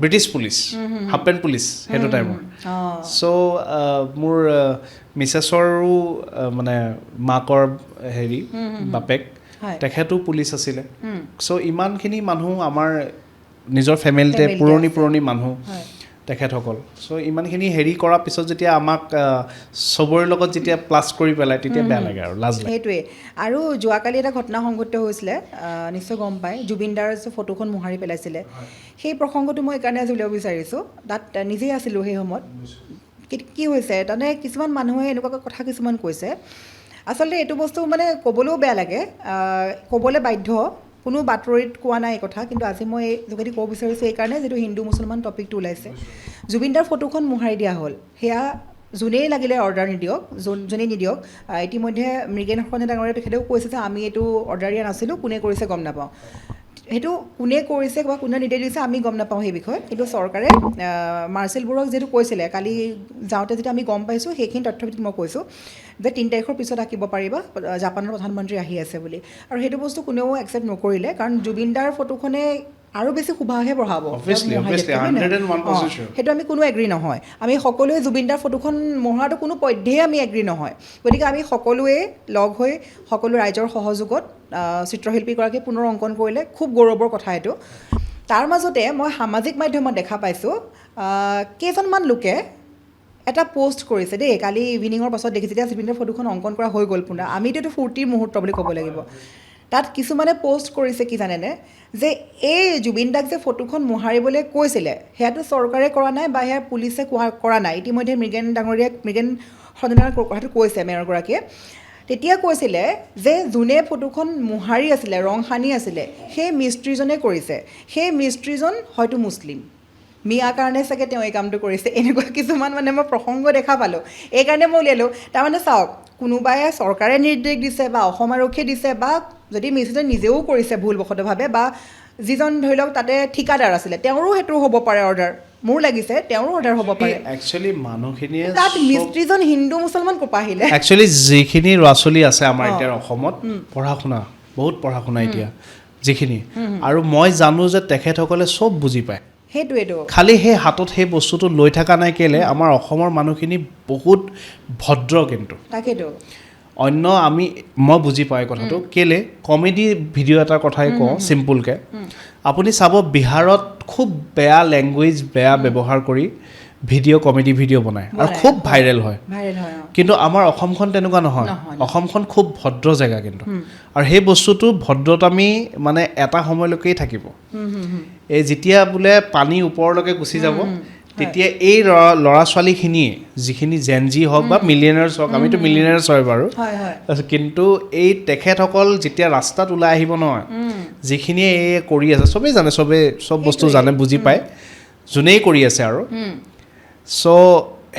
ব্ৰিটিছ পুলিচ হাফেণ্ড পুলিচ সেইটো টাইমৰ চ' মোৰ মিছেছৰো মানে মাকৰ হেৰি বাপেক তেখেতো পুলিচ আছিলে চ' ইমানখিনি মানুহ আমাৰ নিজৰ ফেমিলিতে পুৰণি মানুহ তেখেতসকল চ' ইমানখিনি হেৰি কৰাৰ পিছত যেতিয়া আমাক চবৰে লগত যেতিয়া প্লাছ কৰি পেলাই তেতিয়া বেয়া লাগে আৰু লাজ লাগে সেইটোৱে আৰু যোৱাকালি এটা ঘটনা সংঘটিত হৈছিলে নিশ্চয় গম পায় জুবিনদাৰ ফটোখন মোহাৰি পেলাইছিলে সেই প্ৰসংগটো মই এইকাৰণে আজি উলিয়াব বিচাৰিছোঁ তাত নিজেই আছিলোঁ সেই সময়ত কি হৈছে তাৰমানে কিছুমান মানুহে এনেকুৱাকৈ কথা কিছুমান কৈছে আচলতে এইটো বস্তু মানে ক'বলৈও বেয়া লাগে ক'বলৈ বাধ্য কোনো বাতৰিত কোৱা নাই এই কথা কিন্তু আজি মই যোগেদি ক'ব বিচাৰিছোঁ এইকাৰণে যিটো হিন্দু মুছলমান টপিকটো ওলাইছে জুবিনদাৰ ফটোখন মোহাৰি দিয়া হ'ল সেয়া যোনেই লাগিলে অৰ্ডাৰ নিদিয়ক যোনেই নিদিয়ক ইতিমধ্যে মৃগেন শইকীয়া ডাঙৰীয়া তেখেতেও কৈছে যে আমি এইটো অৰ্ডাৰ দিয়া নাছিলোঁ কোনে কৰিছে গম নাপাওঁ সেইটো কোনে কৰিছে বা কোনে নিৰ্দেশ দিছে আমি গম নাপাওঁ সেই বিষয়ে কিন্তু চৰকাৰে মাৰ্চেল বৰুৱাক যিহেতু কৈছিলে কালি যাওঁতে যেতিয়া আমি গম পাইছোঁ সেইখিনি তথ্যভিত্তিক মই কৈছোঁ যে 3 তাৰিখৰ পিছত আঁকিব পাৰিবা জাপানৰ প্ৰধানমন্ত্ৰী আহি আছে বুলি আৰু সেইটো বস্তু কোনেও একচেপ্ট নকৰিলে কাৰণ জুবিনদাৰ ফটোখনে আৰু বেছি শুভাহে বঢ়াব সেইটো আমি কোনো এগ্ৰী নহয় আমি সকলোৱে জুবিনদাৰ ফটোখন মোহাৰাটো কোনো পধ্যেই আমি এগ্ৰী নহয় গতিকে আমি সকলোৱে লগ হৈ সকলো ৰাইজৰ সহযোগত চিত্ৰশিল্পীগৰাকীয়ে পুনৰ অংকন কৰিলে খুব গৌৰৱৰ কথা এইটো তাৰ মাজতে মই সামাজিক মাধ্যমত দেখা পাইছোঁ কেইজনমান লোকে এটা পোষ্ট কৰিছে দেই কালি ইভিনিঙৰ পাছত দেখিছে যেতিয়া জুবিনদাৰ ফটোখন অংকন কৰা হৈ গ'ল পুনৰ আমিতো এইটো ফূৰ্তিৰ মুহূৰ্ত বুলি ক'ব লাগিব তাত কিছুমানে পোষ্ট কৰিছে কি জানেনে যে এই জুবিনদাক যে ফটোখন মোহাৰিবলৈ কৈছিলে সেয়াটো চৰকাৰে কৰা নাই বা সেয়া পুলিচে কৰা নাই ইতিমধ্যে মৃগেন সদনৰ কথাটো কৈছে মেয়ৰগৰাকীয়ে তেতিয়া কৈছিলে যে যোনে ফটোখন মোহাৰি আছিলে ৰং সানি আছিলে সেই মিস্ত্ৰীজনে কৰিছে সেই মিস্ত্ৰীজন হয়তো মুছলিম মিয়া কাৰণে চাগে তেওঁ এই কামটো কৰিছে এনেকুৱা কিছুমান মানে মই প্ৰসংগ দেখা পালোঁ এইকাৰণে মই উলিয়ালোঁ তাৰমানে চাওক কোনোবাই চৰকাৰে নিৰ্দেশ দিছে বা অসম আৰক্ষীয়ে দিছে বা যদি মিছলিজনে নিজেও কৰিছে ভুলবশতভাৱে বা যিজন ধৰি লওক তাতে ঠিকাদাৰ আছিলে তেওঁৰো সেইটো হ'ব পাৰে অৰ্ডাৰ মোৰ লাগিছে তেওঁৰো অৰ্ডাৰ হ'ব পাৰে একচুৱেলি মানুহখিনিয়ে তাত মিস্ত্ৰীজন হিন্দু মুছলমান ক'পা আহিলে একচুৱেলি যিখিনি ল'ৰা ছোৱালী আছে আমাৰ এতিয়া অসমত পঢ়া শুনা বহুত পঢ়া শুনা এতিয়া যিখিনি আৰু মই জানো যে তেখেতসকলে চব বুজি পায় সেইটোৱেতো খালি সেই হাতত সেই বস্তুটো লৈ থকা নাই কেলে আমাৰ অসমৰ মানুহখিনি বহুত ভদ্ৰ কিন্তু তাকেতো অন্য মই বুজি পাই কথাটো কেলে কমেডি ভিডিঅ' এটাৰ কথাই কওঁ চিম্পুলকৈ আপুনি চাব বিহাৰত খুব বেয়া লেংগুৱেজ বেয়া ব্যৱহাৰ কৰি কমেডি ভিডিঅ' বনায় আৰু খুব ভাইৰেল হয় কিন্তু আমাৰ অসমখন তেনেকুৱা নহয় অসমখন খুব ভদ্ৰ জেগা কিন্তু আৰু সেই বস্তুটো ভদ্ৰতামি মানে এটা সময়লৈকেই থাকিব এই যেতিয়া বোলে পানী ওপৰলৈকে গুচি যাব তেতিয়া এই ল'ৰা ছোৱালীখিনিয়ে যিখিনি জেনজি হওক বা মিলিয়নাৰ্ছ হওক আমিতো মিলিয়নাৰ্ছ হয় বাৰু কিন্তু এই তেখেতসকল যেতিয়া ৰাস্তাত ওলাই আহিব নহয় যিখিনিয়ে এই কৰি আছে চবেই জানে চব বস্তু জানে বুজি পায় যোনেই কৰি আছে আৰু চ'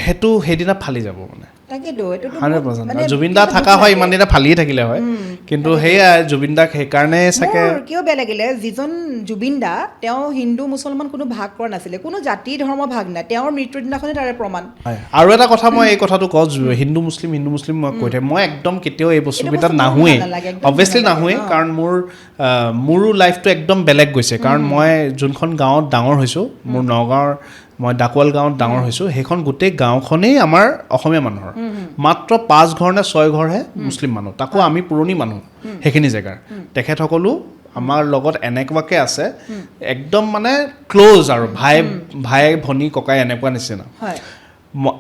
সেইটো সেইদিনা ফালি যাব মানে 100% জুবিন দা থকা হয় ইমান দিনা ফালিয়ে থাকিলে হয় কিন্তু সেয়াই জুবিন দাক সেইকাৰণে চাগে কিয় বেয়া লাগিলে যিজন জুবিন দা তেওঁ হিন্দু মুছলমান কোনো ভাগ কৰা নাছিলে কোনো জাতি ধৰ্ম ভাগ নাই তেওঁৰ মৃত্যুৰ দিনাখনে তাৰে প্ৰমাণ আৰু এটা কথা মই এই কথাটো কওঁ হিন্দু মুছলিম মই কৈ থাকোঁ মই একদম কেতিয়াও এই বস্তুকেইটাত নাহোৱেই অবভিয়াছলি নাহোৱেই কাৰণ মোৰো লাইফটো একদম বেলেগ গৈছে কাৰণ মই যোনখন গাঁৱত ডাঙৰ হৈছোঁ মোৰ নগাঁৱৰ মই ডাকোৱাল গাঁৱত ডাঙৰ হৈছোঁ সেইখন গোটেই গাঁওখনেই আমাৰ অসমীয়া মানুহৰ মাত্ৰ 5 ঘৰ নে 6 ঘৰহে মুছলিম মানুহ তাকো আমি পুৰণি মানুহ সেইখিনি জেগাৰ তেখেতসকলো আমাৰ লগত এনেকুৱাকৈ আছে একদম মানে ক্ল'জ আৰু ভাই ভনী ককাই এনেকুৱা নিচিনা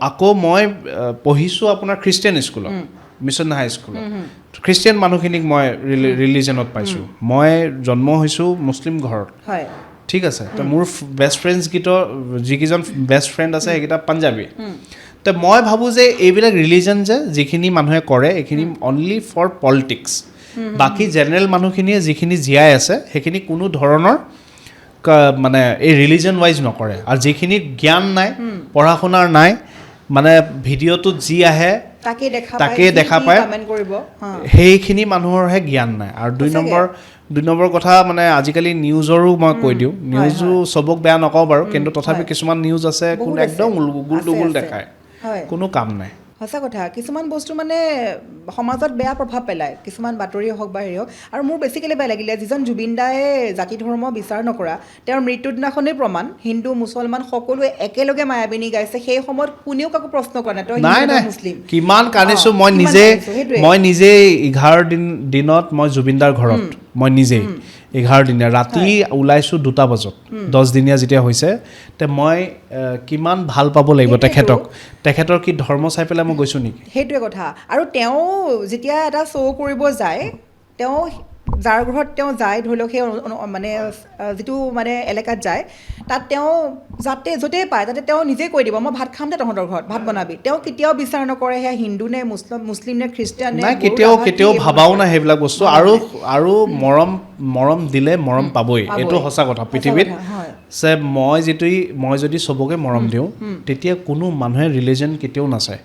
আকৌ মই পঢ়িছোঁ আপোনাৰ খ্ৰীষ্টিয়ান স্কুলত মিছন হাই স্কুলত খ্ৰীষ্টিয়ান মানুহখিনিক মই ৰিলিজনত পাইছোঁ মই জন্ম হৈছোঁ মুছলিম ঘৰত ঠিক আছে তো মোৰ বেষ্ট ফ্ৰেণ্ডছকেইটাৰ যিকেইজন বেষ্ট ফ্ৰেণ্ড আছে সেইকেইটা পাঞ্জাবী তো মই ভাবোঁ যে এইবিলাক ৰিলিজন যে যিখিনি মানুহে কৰে এইখিনি অনলি ফৰ পলিটিক্স বাকী জেনেৰেল মানুহখিনিয়ে যিখিনি জীয়াই আছে সেইখিনি কোনো ধৰণৰ মানে এই ৰিলিজন ৱাইজ নকৰে আৰু যিখিনি জ্ঞান নাই পঢ়া শুনাৰ নাই মানে ভিডিঅ'টোত যি আহে তাকে দেখা পায় সেইখিনি মানুহৰহে জ্ঞান নাই আৰু দুই নম্বৰ কথা মানে আজিকালি নিউজৰো মই কৈ দিওঁ নিউজো চবক বেয়া নকওঁ বাৰু কিন্তু তথাপি কিছুমান নিউজ আছে একদম গুল দেখায় কোনো কাম নাই সঁচা কথা কিছুমান বস্তু মানে সমাজত বেয়া প্ৰভাৱ পেলায় কিছুমান বাতৰি হওক বা হেৰি হওক আৰু মোৰ বেছিকেলি বেয়া লাগিলে যিজন জুবিন দায়ে জাতি ধৰ্ম বিচাৰ নকৰা তেওঁৰ মৃত্যুৰ দিনাখনেই প্ৰমাণ হিন্দু মুছলমান সকলোৱে একেলগে মায়াবিনী গাইছে সেই সময়ত কোনেও কাকো প্ৰশ্ন কৰা নাই মুছলিম কিমান কান্দিছোঁ মই নিজে 11 দিনত মই জুবিন দাৰ ঘৰত মই নিজেই 11 দিনীয়া ৰাতি ওলাইছোঁ 2টা বজাত 10 দিনীয়া যেতিয়া হৈছে তে মই কিমান ভাল পাব লাগিব তেখেতৰ কি ধৰ্ম চাই পেলাই মই গৈছোঁ নেকি সেইটোৱে কথা আৰু তেওঁ যেতিয়া এটা শ্ব' কৰিব যায় তেওঁ যাৰ ঘৰত তেওঁ যায় ধৰি লওক সেই মানে যিটো মানে এলেকাত যায় তাত তেওঁ য'তেই পায় তাতে তেওঁ নিজেই কৈ দিব মই ভাত খাম দে তহঁতৰ ঘৰত ভাত বনাবি তেওঁ কেতিয়াও বিচাৰ নকৰে সেয়া হিন্দু নে মুছলিম নে খ্ৰীষ্টিয়ান নে কেতিয়াও ভাবাও নাই সেইবিলাক বস্তু আৰু মৰম দিলে মৰম পাবই এইটো সঁচা কথা পৃথিৱীত যে মই যদি চবকে মৰম দিওঁ তেতিয়া কোনো মানুহে ৰিলিজন কেতিয়াও নাচায়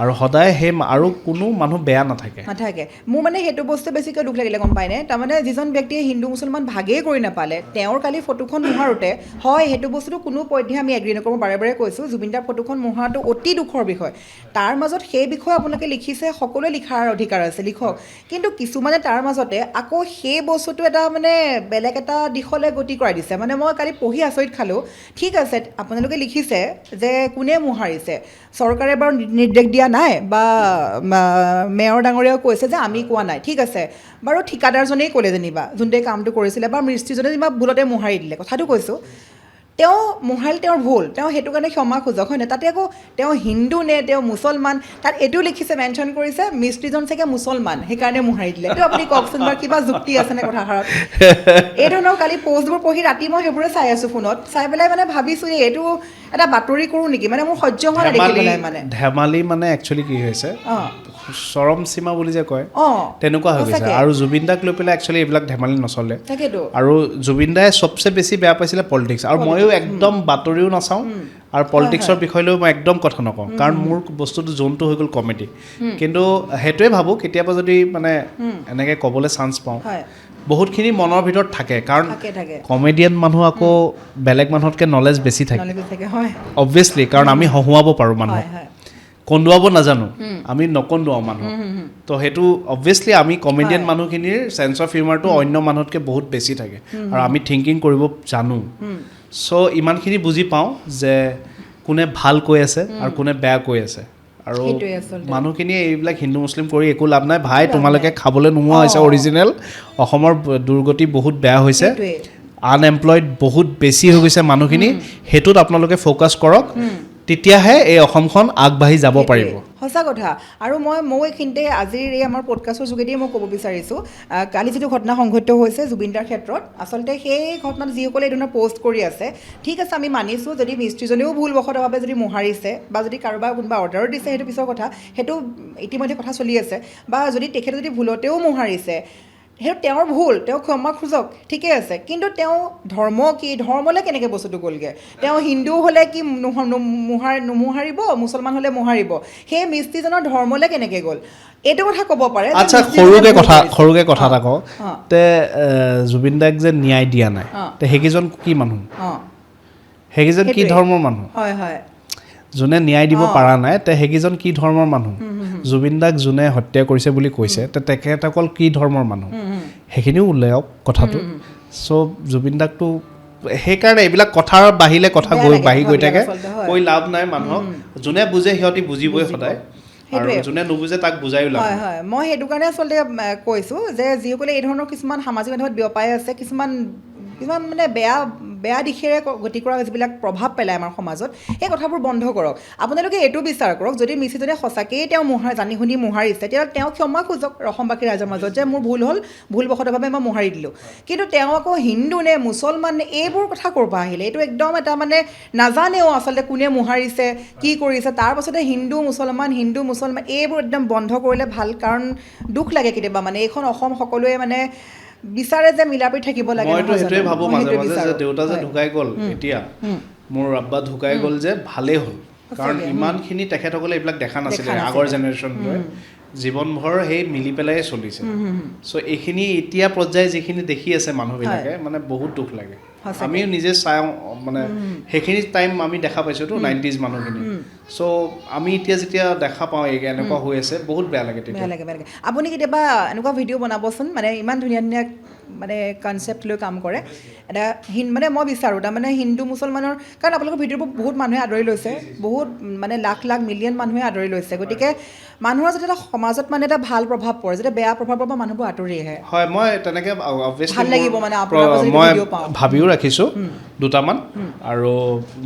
আৰু সদায় সেই আৰু কোনো মানুহ বেয়া নাথাকে মোৰ মানে সেইটো বস্তু বেছিকৈ দুখ লাগিলে গম পায়নে তাৰমানে যিজন ব্যক্তিয়ে হিন্দু মুছলমান ভাগেই কৰি নাপালে তেওঁৰ কালি ফটোখন মোহাৰোতে হয় সেইটো বস্তুটো কোনো পধ্যে আমি এগ্ৰী নকৰোঁ বাৰে বাৰে কৈছোঁ জুবিন দাৰ ফটোখন মোহাৰাটো অতি দুখৰ বিষয় তাৰ মাজত সেই বিষয়ে আপোনালোকে লিখিছে সকলোৱে লিখাৰ অধিকাৰ আছে লিখক কিন্তু কিছুমানে তাৰ মাজতে আকৌ সেই বস্তুটো এটা মানে বেলেগ এটা দিশলৈ গতি কৰাই দিছে মানে মই কালি পঢ়ি আচৰিত খালোঁ ঠিক আছে আপোনালোকে লিখিছে যে কোনে মোহাৰিছে চৰকাৰে বাৰু নিৰ্দেশ দিয়া নাই বা মেয়ৰ ডাঙৰীয়াও কৈছে যে আমি কোৱা নাই ঠিক আছে বাৰু ঠিকাদাৰজনেই ক'লে যেনিবা যোনটোৱে কামটো কৰিছিলে বা মিস্ত্ৰীজনে যেনিবা ভুলতে মোহাৰি দিলে কথাটো কৈছোঁ তেওঁ মোহাৰিল তেওঁৰ ভুল তেওঁ সেইটো কাৰণে ক্ষমা খোজক হয় নাই তাতে আকৌ তেওঁ হিন্দু নে তেওঁ মুছলমান তাত এইটোও লিখিছে মেনশ্যন কৰিছে মিস্ত্ৰীজন চাগে মুছলমান সেইকাৰণে মোহাৰি দিলে এইটো আপুনি কওকচোন বাৰু কিবা যুক্তি আছেনে কথাষাৰত এই ধৰণৰ কালি পষ্টবোৰ পঢ়ি ৰাতি মই সেইবোৰে চাই আছোঁ ফোনত চাই পেলাই মানে ভাবিছোঁ এইটো এটা বাতৰি কৰোঁ নেকি মানে মোৰ সহ্য হোৱা নাই দেখি পেলাই মানে ধেমালি মানে একচুৱেলি কি হৈছে চৰম সীমা বুলি যে কয় অঁ তেনেকুৱা হৈ গৈছে সঁচাকে। আৰু জুবিন দাক লৈ পেলাই একচুৱেলি এইবিলাক ধেমালি নচলে তাকেতো আৰু জুবিন দাই চবচে বেছি বেয়া পাইছিলে পলিটিক্স আৰু ময়ো একদম বাতৰিও নাচাওঁ আৰু পলিটিক্সৰ বিষয় লৈ মই একদম কথা নকওঁ কাৰণ মোৰ বস্তুটো জোনটো হৈ গ'ল কমেডি কিন্তু সেইটোৱে ভাবোঁ কেতিয়াবা যদি মানে এনেকৈ ক'বলৈ চান্স পাওঁ হয় বহুতখিনি মনৰ ভিতৰত থাকে কাৰণ থাকে কমেডিয়ান মানুহ আকৌ বেলেগ মানুহতকৈ নলেজ বেছি থাকে নলেজ থাকে হয় অবভিয়াছলি কাৰণ আমি হহুৱাব পাৰোঁ মানুহক হয় কন্দুৱাব নাজানো আমি নকন্দুৱাওঁ মানুহক তো সেইটো অবভিয়াছলি আমি কমেডিয়ান মানুহখিনিৰ চেন্স অফ হিউমাৰটো অন্য মানুহতকৈ বহুত বেছি থাকে আৰু আমি থিংকিং কৰিব জানো চ' ইমানখিনি বুজি পাওঁ যে কোনে ভাল কৈ আছে আৰু কোনে বেয়া কৈ আছে আৰু সেইটোৱে আচলতে। মানুহখিনিয়ে এইবিলাক হিন্দু মুছলিম কৰি একো লাভ নাই ভাই তোমালোকে খাবলৈ নোহোৱা হৈছে অৰিজিনেল অসমৰ দুৰ্গতি বহুত বেয়া হৈছে সেইটোৱে আনএমপ্লয়ড বহুত বেছি হৈ গৈছে মানুহখিনি সেইটোত আপোনালোকে ফ'কাছ কৰক তেতিয়াহে এই অসমখন আগবাঢ়ি যাব পাৰিব সঁচা কথা আৰু ময়ো এইখিনিতে আজিৰ এই আমাৰ পডকাষ্টৰ যোগেদিয়ে মই ক'ব বিচাৰিছোঁ কালি যিটো ঘটনা সংঘটিত হৈছে জুবিনদাৰ ক্ষেত্ৰত আচলতে সেই ঘটনাত যিসকলে এই ধৰণৰ পষ্ট কৰি আছে ঠিক আছে আমি মানিছোঁ যদি মিস্ত্ৰীজনেও ভুলবশতভাৱে যদি মোহাৰিছে বা যদি কাৰোবাৰ কোনোবা অৰ্ডাৰো দিছে সেইটো পিছৰ কথা সেইটো ইতিমধ্যে কথা চলি আছে বা যদি তেখেতে যদি ভুলতেও মোহাৰিছে সেইটো তেওঁৰ ভুল তেওঁ ক্ষমা খোজক ঠিকে আছে কিন্তু তেওঁ ধৰ্ম কি ধৰ্মলৈ কেনেকৈ বস্তুটো গ'লগৈ তেওঁ হিন্দু হ'লে কি নোমোহাৰিব মুছলমান হ'লে মোহাৰিব সেই মিস্ত্ৰীজনৰ ধৰ্মলৈ কেনেকৈ গ'ল এইটো কথা ক'ব পাৰে যে আচ্ছা মিস্ত্ৰীজনে সৰুকৈ কথা এটা কওঁ অঁ। তে জুবিন দাক যে ন্যায় দিয়া নাই অঁ। তে সেইকেইজন কি মানুহ অঁ সেইকেইজন কি সেইটোৱে। ধৰ্মৰ মানুহ হয় হয় যোনে ন্যায় দিব অঁ। পৰা নাই তে সেইকেইজন কি ধৰ্মৰ মানুহ জুবিন দাক যোনে হত্যা কৰিছে বুলি কৈছে তে তেখেতসকল কি ধৰ্মৰ মানুহ সেইখিনিও উলিয়াওক কথাটো চ' জুবিন দাকটো সেইকাৰণে এইবিলাক কথাৰ বাঢ়িলে কথা বেয়া গৈ লাগে বাঢ়ি গৈ থাকে আচলতে, হয়। কৈ লাভ নাই মানুহক যোনে বুজে সিহঁতি বুজিবই সদায় আৰু সেইটোৱে। যোনে নুবুজে তাক বুজায়ো লাভ হয় নাই হয় মই সেইটো কাৰণে আচলতে কৈছোঁ যে যিসকলে এই ধৰণৰ কিছুমান সামাজিক মাধ্যমত বিয়পাই আছে কিছুমান মানে বেয়া দিশেৰে গতি কৰা যিবিলাক প্ৰভাৱ পেলায় আমাৰ সমাজত সেই কথাবোৰ বন্ধ কৰক আপোনালোকে এইটো বিচাৰ কৰক যদি মিস্ত্ৰীজনে সঁচাকৈয়ে তেওঁ জানি শুনি মোহাৰিছে তেতিয়াহ'লে তেওঁ ক্ষমা খোজক অসমবাসী ৰাইজৰ মাজত যে মোৰ ভুল হ'ল ভুলবশতভাৱে মই মোহাৰি দিলোঁ কিন্তু তেওঁ আকৌ হিন্দু নে মুছলমান নে এইবোৰ কথা ক'ৰ পৰা আহিলে এইটো একদম এটা মানে নাজানেও আচলতে কোনে মোহাৰিছে কি কৰিছে তাৰ পাছতে হিন্দু মুছলমান এইবোৰ একদম বন্ধ কৰিলে ভাল কাৰণ দুখ লাগে কেতিয়াবা মানে এইখন অসম সকলোৱে মানে বিচাৰে যে মিলাপ্ৰীতি থাকিব লাগে মইতো নহয় সেইটোৱে জানো? ভাবোঁ মই মাজে সেইটোৱে মাজে যে বিচাৰোঁ। দেউতা যে হয়। ঢুকাই গ'ল এতিয়া মোৰ আব্বা ঢুকাই গ'ল যে ভালেই হ'ল কাৰণ সঁচাকৈ, ইমানখিনি তেখেতসকলে এইবিলাক দেখা নাছিলে দেখা নাছিলে। আগৰ জেনেৰেশ্যনটোৱে জীৱনভৰ সেই মিলি পেলাই চলিছে চ' এইখিনি এতিয়া পৰ্যায়ে যিখিনি দেখি আছে মানুহবিলাকে মানে বহুত দুখ লাগে সঁচাকৈ। আমিও নিজে চাওঁ মানে সেইখিনি টাইম আমি দেখা পাইছোঁতো 90s মানুহখিনি চ' আমি এতিয়া যেতিয়া দেখা পাওঁ এনেকুৱা হৈ আছে বহুত বেয়া লাগে তেতিয়া বেয়া লাগে আপুনি কেতিয়াবা এনেকুৱা ভিডিঅ' বনাবচোন মানে ইমান ধুনীয়া ধুনীয়া মানে কনচেপ্ট লৈ কাম কৰে এটা মানে মই বিচাৰোঁ তাৰমানে হিন্দু মুছলমানৰ কাৰণ আপোনালোকৰ ভিডিঅ'বোৰ বহুত মানুহে আদৰি লৈছে বহুত মানে লাখ লাখ মিলিয়ন মানুহে আদৰি লৈছে গতিকে মানুহৰ যাতে এটা সমাজত মানে এটা ভাল প্ৰভাৱ পৰে যাতে বেয়া প্ৰভাৱৰ পৰা মানুহবোৰ আঁতৰি আহে হয় মই তেনেকৈ ভাল লাগিব মানে আপোনালোকৰ যদি মই ভিডিঅ' পাওঁ ভাবিও ৰাখিছোঁ দুটামান আৰু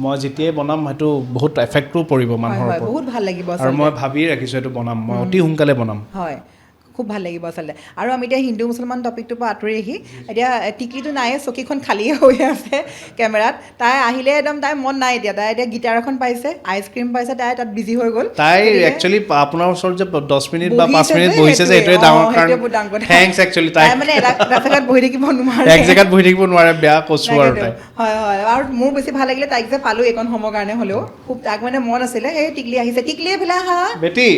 মই যেতিয়াই বনাম সেইটো বহুত এফেক্টটো পৰিব হয় মানুহৰ হয় ওপৰত বহুত ভাল লাগিব আৰু আচলতে মই ভাবিয়ে ৰাখিছোঁ এইটো বনাম মই অতি সোনকালে বনাম হয় খুব ভাল লাগিব আচলতে আৰু আমি এতিয়া হিন্দু মুছলমান টপিকটোৰ পৰা আঁতৰি আহি এতিয়া টিকলিটো নাইয়ে চকীখন খালীয়ে হৈ আছে কেমেৰাত তাই আহিলে একদম তাই মন নাই এতিয়া তাই এতিয়া গিটাৰ এখন পাইছে আইচক্ৰীম পাইছে তাই তাত বিজি হৈ গ'ল তাই গতিকে একচুৱেলি আপোনাৰ ওচৰত যে 10 মিনিট বা 5 বহিছে মিনিট যে, বহিছে যে সেইটোৱে, এইটোৱে ডাঙৰ সেইটোৱে কাৰণ বহুত ডাঙৰ কথা। থেংকছ একচুৱেলি তাই মানে এটা জেগাত বহি থাকিব নোৱাৰে এক জেগাত বহি থাকিব নোৱাৰে বেয়া কৈছোঁ আৰু তাকেতো। তাই হয় হয় আৰু মোৰ বেছি ভাল লাগিলে তাইক যে পালোঁ এইকণ সময়ৰ কাৰণে হ'লেও খুব তাক মানে মন আছিলে এই টিকলি আহিছে টিকলি এইফালে আহা বেটি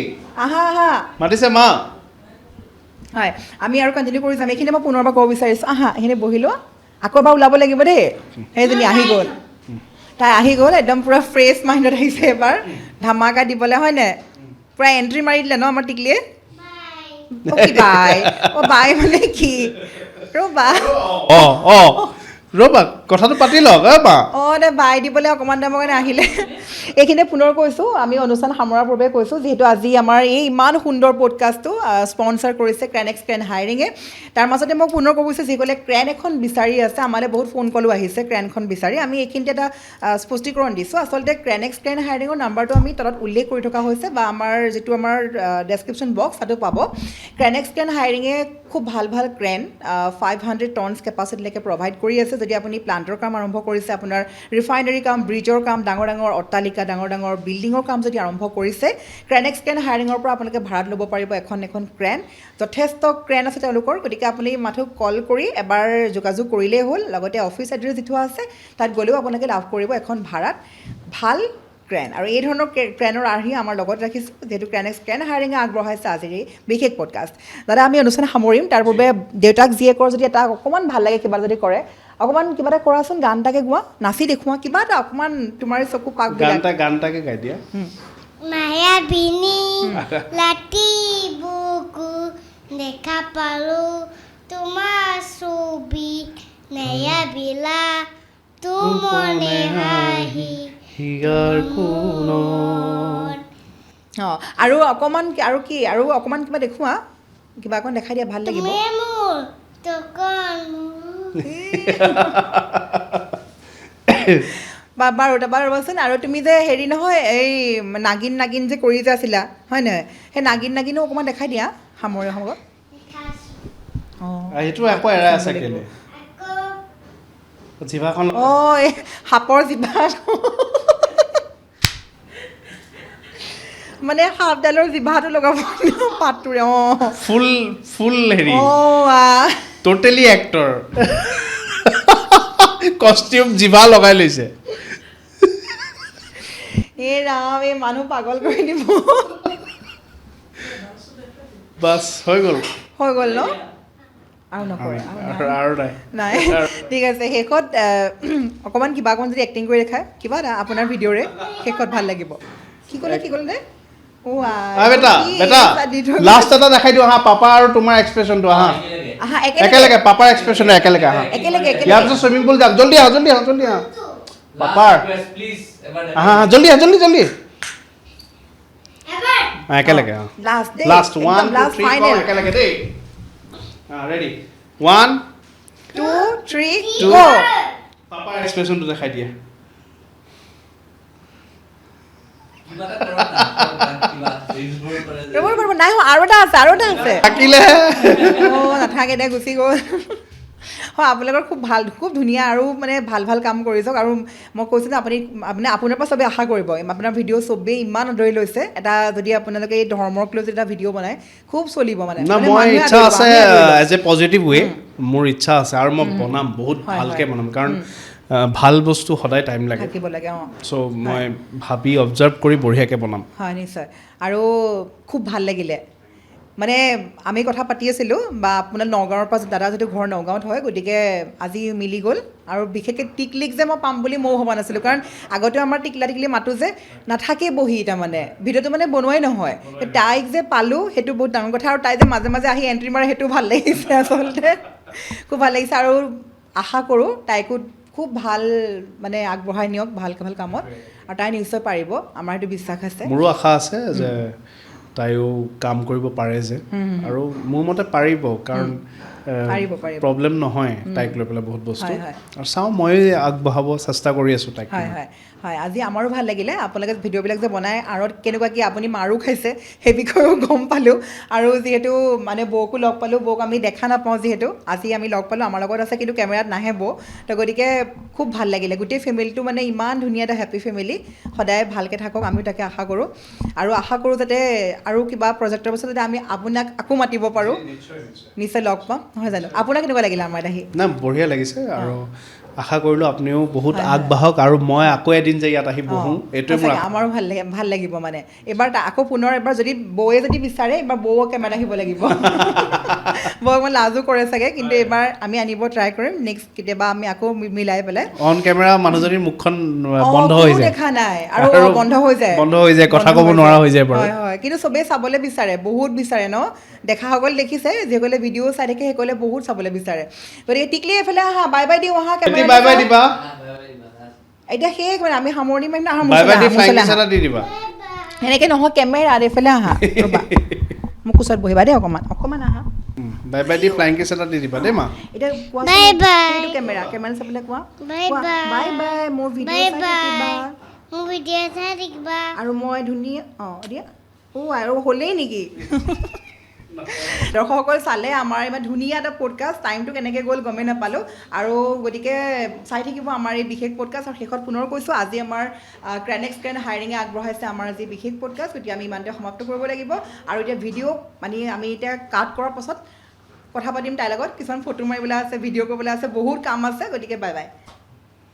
আহা মাতিছে মা হয় আমি আৰু কণ্টিনিউ কৰি যাম এইখিনি মই পুনৰবাৰ ক'ব বিচাৰিছোঁ আহা এইখিনি বহিলোঁ আকৌ এবাৰ ওলাব লাগিব দেই সেইজনী আহি গ'ল তাই আহি গ'ল একদম পূৰা ফ্ৰেছ মাইণ্ডত আহিছে এবাৰ ধামাকা দিবলৈ হয়নে পূৰা এণ্ট্ৰি মাৰি দিলে ন আমাৰ টিকলিয়ে অ' কি বাই অ' বাই মানে কি ৰ'বা অঁ ৰ'বা কথাটো পাতি লওক মা অঁ দে বাই দিবলৈ অকণমান টাইমৰ কাৰণে আহিলে এইখিনিতে পুনৰ কৈছোঁ আমি অনুষ্ঠান সামৰাৰ পূৰ্বে কৈছোঁ যিহেতু আজি আমাৰ এই ইমান সুন্দৰ পডকাষ্টটো স্পনচাৰ কৰিছে ক্ৰেনেক্স ক্ৰেন হায়াৰিঙে তাৰ মাজতে মই পুনৰ ক'ব বিচাৰিছোঁ যিসকলে ক্ৰেন এখন বিচাৰি আছে আমালৈ বহুত ফোন কলো আহিছে ক্ৰেনখন বিচাৰি আমি এইখিনিতে এটা স্পষ্টীকৰণ দিছোঁ আচলতে ক্ৰেনেক্স ক্ৰেন হায়াৰিঙৰ নাম্বাৰটো আমি তলত উল্লেখ কৰি থকা হৈছে বা আমাৰ যিটো আমাৰ ডেছক্ৰিপশ্যন বক্স তাতো পাব ক্ৰেনেক্স ক্ৰেন হায়াৰিঙে খুব ভাল ভাল ক্ৰেন 500 টনছ কেপাচিটিলৈকে প্ৰভাইড কৰি আছে যদি আপুনি প্লান্টৰ কাম আৰম্ভ কৰিছে, আপোনাৰ ৰিফাইনাৰী কাম, ব্ৰিজৰ কাম, ডাঙৰ ডাঙৰ অট্টালিকা, ডাঙৰ ডাঙৰ বিল্ডিঙৰ কাম যদি আৰম্ভ কৰিছে, ক্ৰেনেক্স ক্ৰেন হায়াৰিঙৰ পৰা আপোনালোকে ভাড়াত ল'ব পাৰিব এখন ক্ৰেন। যথেষ্ট ক্ৰেন আছে তেওঁলোকৰ, গতিকে আপুনি মাথো কল কৰি এবাৰ যোগাযোগ কৰিলেই হ'ল। লগতে অফিচ এড্ৰেছ দি থোৱা আছে, তাত গ'লেও আপোনালোকে লাভ কৰিব এখন ভাড়াত ভাল ক্ৰেন। আৰু এই ধৰণৰ ক্ৰেনৰ আৰ্হি আমাৰ লগত ৰাখিছোঁ, যিহেতু ক্ৰেনেক্স ক্ৰেন হায়াৰিঙে আগবঢ়াইছে আজিৰ এই বিশেষ পডকাষ্ট। দাদা, আমি অনুষ্ঠান সামৰিম। তাৰ পূৰ্বে দেউতাক জীয়েকৰ যদি এটা অকণমান ভাল লাগে কিবা যদি কৰে, অকণমান কিবা এটা কৰাচোন, গান এটাকে গোৱা, নাচি দেখুওৱা, কিবা এটা অকণমান তোমাৰ চকু পাক গান এটাকে গাই দিয়া। মায়াবিনী লাটি বুকু দেখা পালো তোমাৰ ছবি নেয়াবিলা তুমনে হাঁহি হিয়াৰ কোনত। অঁ, আৰু অকণমান আৰু কি আৰু অকণমান কিবা দেখুওৱা, কিবা অকণ দেখাই দিয়া, ভাল লাগিব। তুমি মোৰ তকন বাৰু তাৰপৰা ৰ'বচোন। আৰু তুমি যে হেৰি নহয়, এই নাগিন নাগিন যে কৰি যে আছিলা, হয় নহয়, সেই নাগিন নাগিনো অকণমান দেখাই দিয়া সামৰি সময়ত। অঁ, সেইটো আকৌ এৰাই আছে কেলে জিভাখন? অঁ, এই সাপৰ জিভা মানে সাপডালৰ জিভাটো লগাব পাতটোৰে। অঁ, ফুল হেৰি, অঁ, টোটেলি এক্টৰ। কষ্টিউম জিভা লগাই লৈছে। এই ৰাম, এই মানুহ পাগল কৰি দিব। বাছ হৈ গ'ল ন? আৰু নকৰে আৰু নাই। ঠিক আছে, শেষত অকণমান কিবা অকণমান যদি এক্টিং কৰি দেখায়, কিবা এটা আপোনাৰ ভিডিঅ'ৰে শেষত ভাল লাগিব। কি ক'লে দে? বেটা লাষ্ট এটা দেখাই দিওঁ, আহা, পাপা আৰু তোমাৰ এক্সপ্ৰেছনটো। আহা একেলগে, পাপাৰ এক্সপ্ৰেছন একেলগে। আহা, ইয়াৰ পিছত চুইমিং পুল যাম। জল্দি আহা পাপাৰ। আহা, জল্দি একেলগে। লাষ্ট 1 2 3 4 একেলগে দেই। ৰেডি 1 2 3 2 গো। পাপাৰ এক্সপ্ৰেছনটো দেখাই দিয়া। ৰ'ব, নাই, আৰু এটা আছে থাকিলে। অঁ, নাথাকে দে, গুচি গ'ল। হয়, আপোনালোকৰ খুব ধুনীয়া আৰু মানে ভাল কাম কৰি যাওক। আৰু মই কৈছোঁ যে আপোনাৰ পৰা চবেই আশা কৰিব, আপোনাৰ ভিডিঅ' চবেই ইমান আদৰি লৈছে। এটা যদি আপোনালোকে এই ধৰ্মক লৈ যদি এটা ভিডিঅ' বনায়, খুব চলিব। মানে মই ইচ্ছা আছে, এজ এ পজিটিভ ৱে মোৰ ইচ্ছা আছে, আৰু মই বনাম, বহুত ভালকৈ বনাম। কাৰণ ভাল বস্তু সদায় টাইম লাগে, থাকিব লাগে। অঁ, চ' মই ভাবি অবজাৰ্ভ কৰি বঢ়িয়াকৈ বনাম। হয়, নিশ্চয়। আৰু খুব ভাল লাগিলে, মানে আমি কথা পাতি আছিলোঁ, বা আপোনাৰ নগাঁৱৰ পৰা দাদা যিটো ঘৰ নগাঁৱত হয়, গতিকে আজি মিলি গ'ল। আৰু বিশেষকৈ টিকলিক যে মই পাম বুলি ময়ো ভবা নাছিলোঁ, কাৰণ আগতেও আমাৰ টিকলা মাতো যে নাথাকেই বহি, তাৰমানে ভিডিঅ'টো মানে বনোৱাই নহয়। তাইক যে পালোঁ সেইটো বহুত ডাঙৰ কথা। আৰু তাই যে মাজে মাজে আহি এণ্ট্ৰি মাৰে, সেইটো ভাল লাগিছে আচলতে, খুব ভাল লাগিছে। আৰু আশা কৰোঁ তাইকো খুব ভাল মানে আগবঢ়াই নিয়ক ভাল কামত, আৰু তাই নিশ্চয় পাৰিব, আমাৰ সেইটো বিশ্বাস আছে। মোৰো আশা আছে যে তাইও কাম কৰিব পাৰে যে, আৰু মোৰ মতে পাৰিব, কাৰণ প্ৰব্লেম নহয় তাইক লৈ পেলাই বহুত বস্তু। আৰু চাওঁ, মই আগবঢ়াব চেষ্টা কৰি আছোঁ তাইক। হয়, আজি আমাৰো ভাল লাগিলে। আপোনালোকে ভিডিঅ'বিলাক যে বনাই আঁৰত কেনেকুৱা কি আপুনি মাৰো খাইছে, সেই বিষয়েও গম পালোঁ। আৰু যিহেতু মানে বৌকো লগ পালোঁ, বৌক আমি দেখা নাপাওঁ, যিহেতু আজি আমি লগ পালোঁ, আমাৰ লগত আছে, কিন্তু কেমেৰাত নাহে বৌ। তো গতিকে খুব ভাল লাগিলে, গোটেই ফেমিলিটো মানে ইমান ধুনীয়া এটা হেপী ফেমিলি। সদায় ভালকৈ থাকক, আমিও তাকে আশা কৰোঁ। আৰু আশা কৰোঁ যাতে আৰু কিবা প্ৰজেক্টৰ পাছত যাতে আমি আপোনাক আকৌ মাতিব পাৰোঁ, নিশ্চয় লগ পাম, নহয় জানো? আপোনাক কেনেকুৱা লাগিলে আমাৰ আহি? না, বঢ়িয়া লাগিছে। আৰু আশা কৰিলোঁ আপুনিও বহুত আগবাঢ়ক, আৰু মই আকৌ এদিন যে ইয়াত আহি বহোঁ, এইটোৱে মোৰ আমাৰো ভাল লাগিব। মানে এইবাৰ আকৌ পুনৰ এবাৰ যদি বৌয়ে যদি বিচাৰে, এইবাৰ বৌও কেমেৰাত আহিব লাগিব। বৌ অকণমান লাজো কৰে চাগে, কিন্তু এইবাৰ আমি আনিব ট্ৰাই কৰিম। নেক্সট কেতিয়াবা আমি আকৌ মিলাই পেলাই। অন কেমেৰা মানুহজনীৰ মুখখন বন্ধ হৈ যায়, দেখা নাই, আৰু বন্ধ হৈ যায়, কথা ক'ব নোৱাৰা হৈ যায় বাৰু। হয়, কিন্তু চবেই চাবলৈ বিচাৰে, বহুত বিচাৰে ন? দেখাসকলে দেখিছে, যিসকলে ভিডিঅ' চাই থাকে সেইসকলে বহুত চাবলৈ বিচাৰে। গতিকে টিকলি এইফালে আহা, বাই বাই দিওঁ, আহা বাই বাই দিবা। এতিয়া শেষ মানে আমি সামৰণি মাৰিম না? সেনেকৈ নহয়, কেমেৰাত এইফালে আহা, ৰ'বা, মোক কোচত বহিবা দেই, অকণমান আহা। বাই বাই দি ফ্লাইং কিছ এটা দি দিবা দেই মা। এতিয়া কোৱা, কেমেৰা চাবলৈ কোৱা, বাই বাই, মোৰ ভিডিঅ' চাই থাকিবা। আৰু মই ধুনীয়া, দিয়া। আৰু হ'লেই নেকি? দৰ্শকসকল চালে আমাৰ ইমান ধুনীয়া এটা পডকাষ্ট, টাইমটো কেনেকৈ গ'ল গমেই নাপালোঁ। আৰু গতিকে চাই থাকিব আমাৰ এই বিশেষ পডকাষ্ট। আৰু শেষত পুনৰ কৈছোঁ, আজি আমাৰ ক্ৰেনেক্স গ্ৰেণ্ড হায়াৰিঙে আগবঢ়াইছে আমাৰ আজি বিশেষ পডকাষ্ট। গতিকে আমি ইমানতে সমাপ্ত কৰিব লাগিব। আৰু এতিয়া ভিডিঅ' মানে আমি এতিয়া কাট কৰাৰ পাছত কথা পাতিম তাইৰ লগত। কিছুমান ফটো মাৰিবলৈ আছে, ভিডিঅ' কৰিবলৈ আছে, বহুত কাম আছে। গতিকে বাই বাই।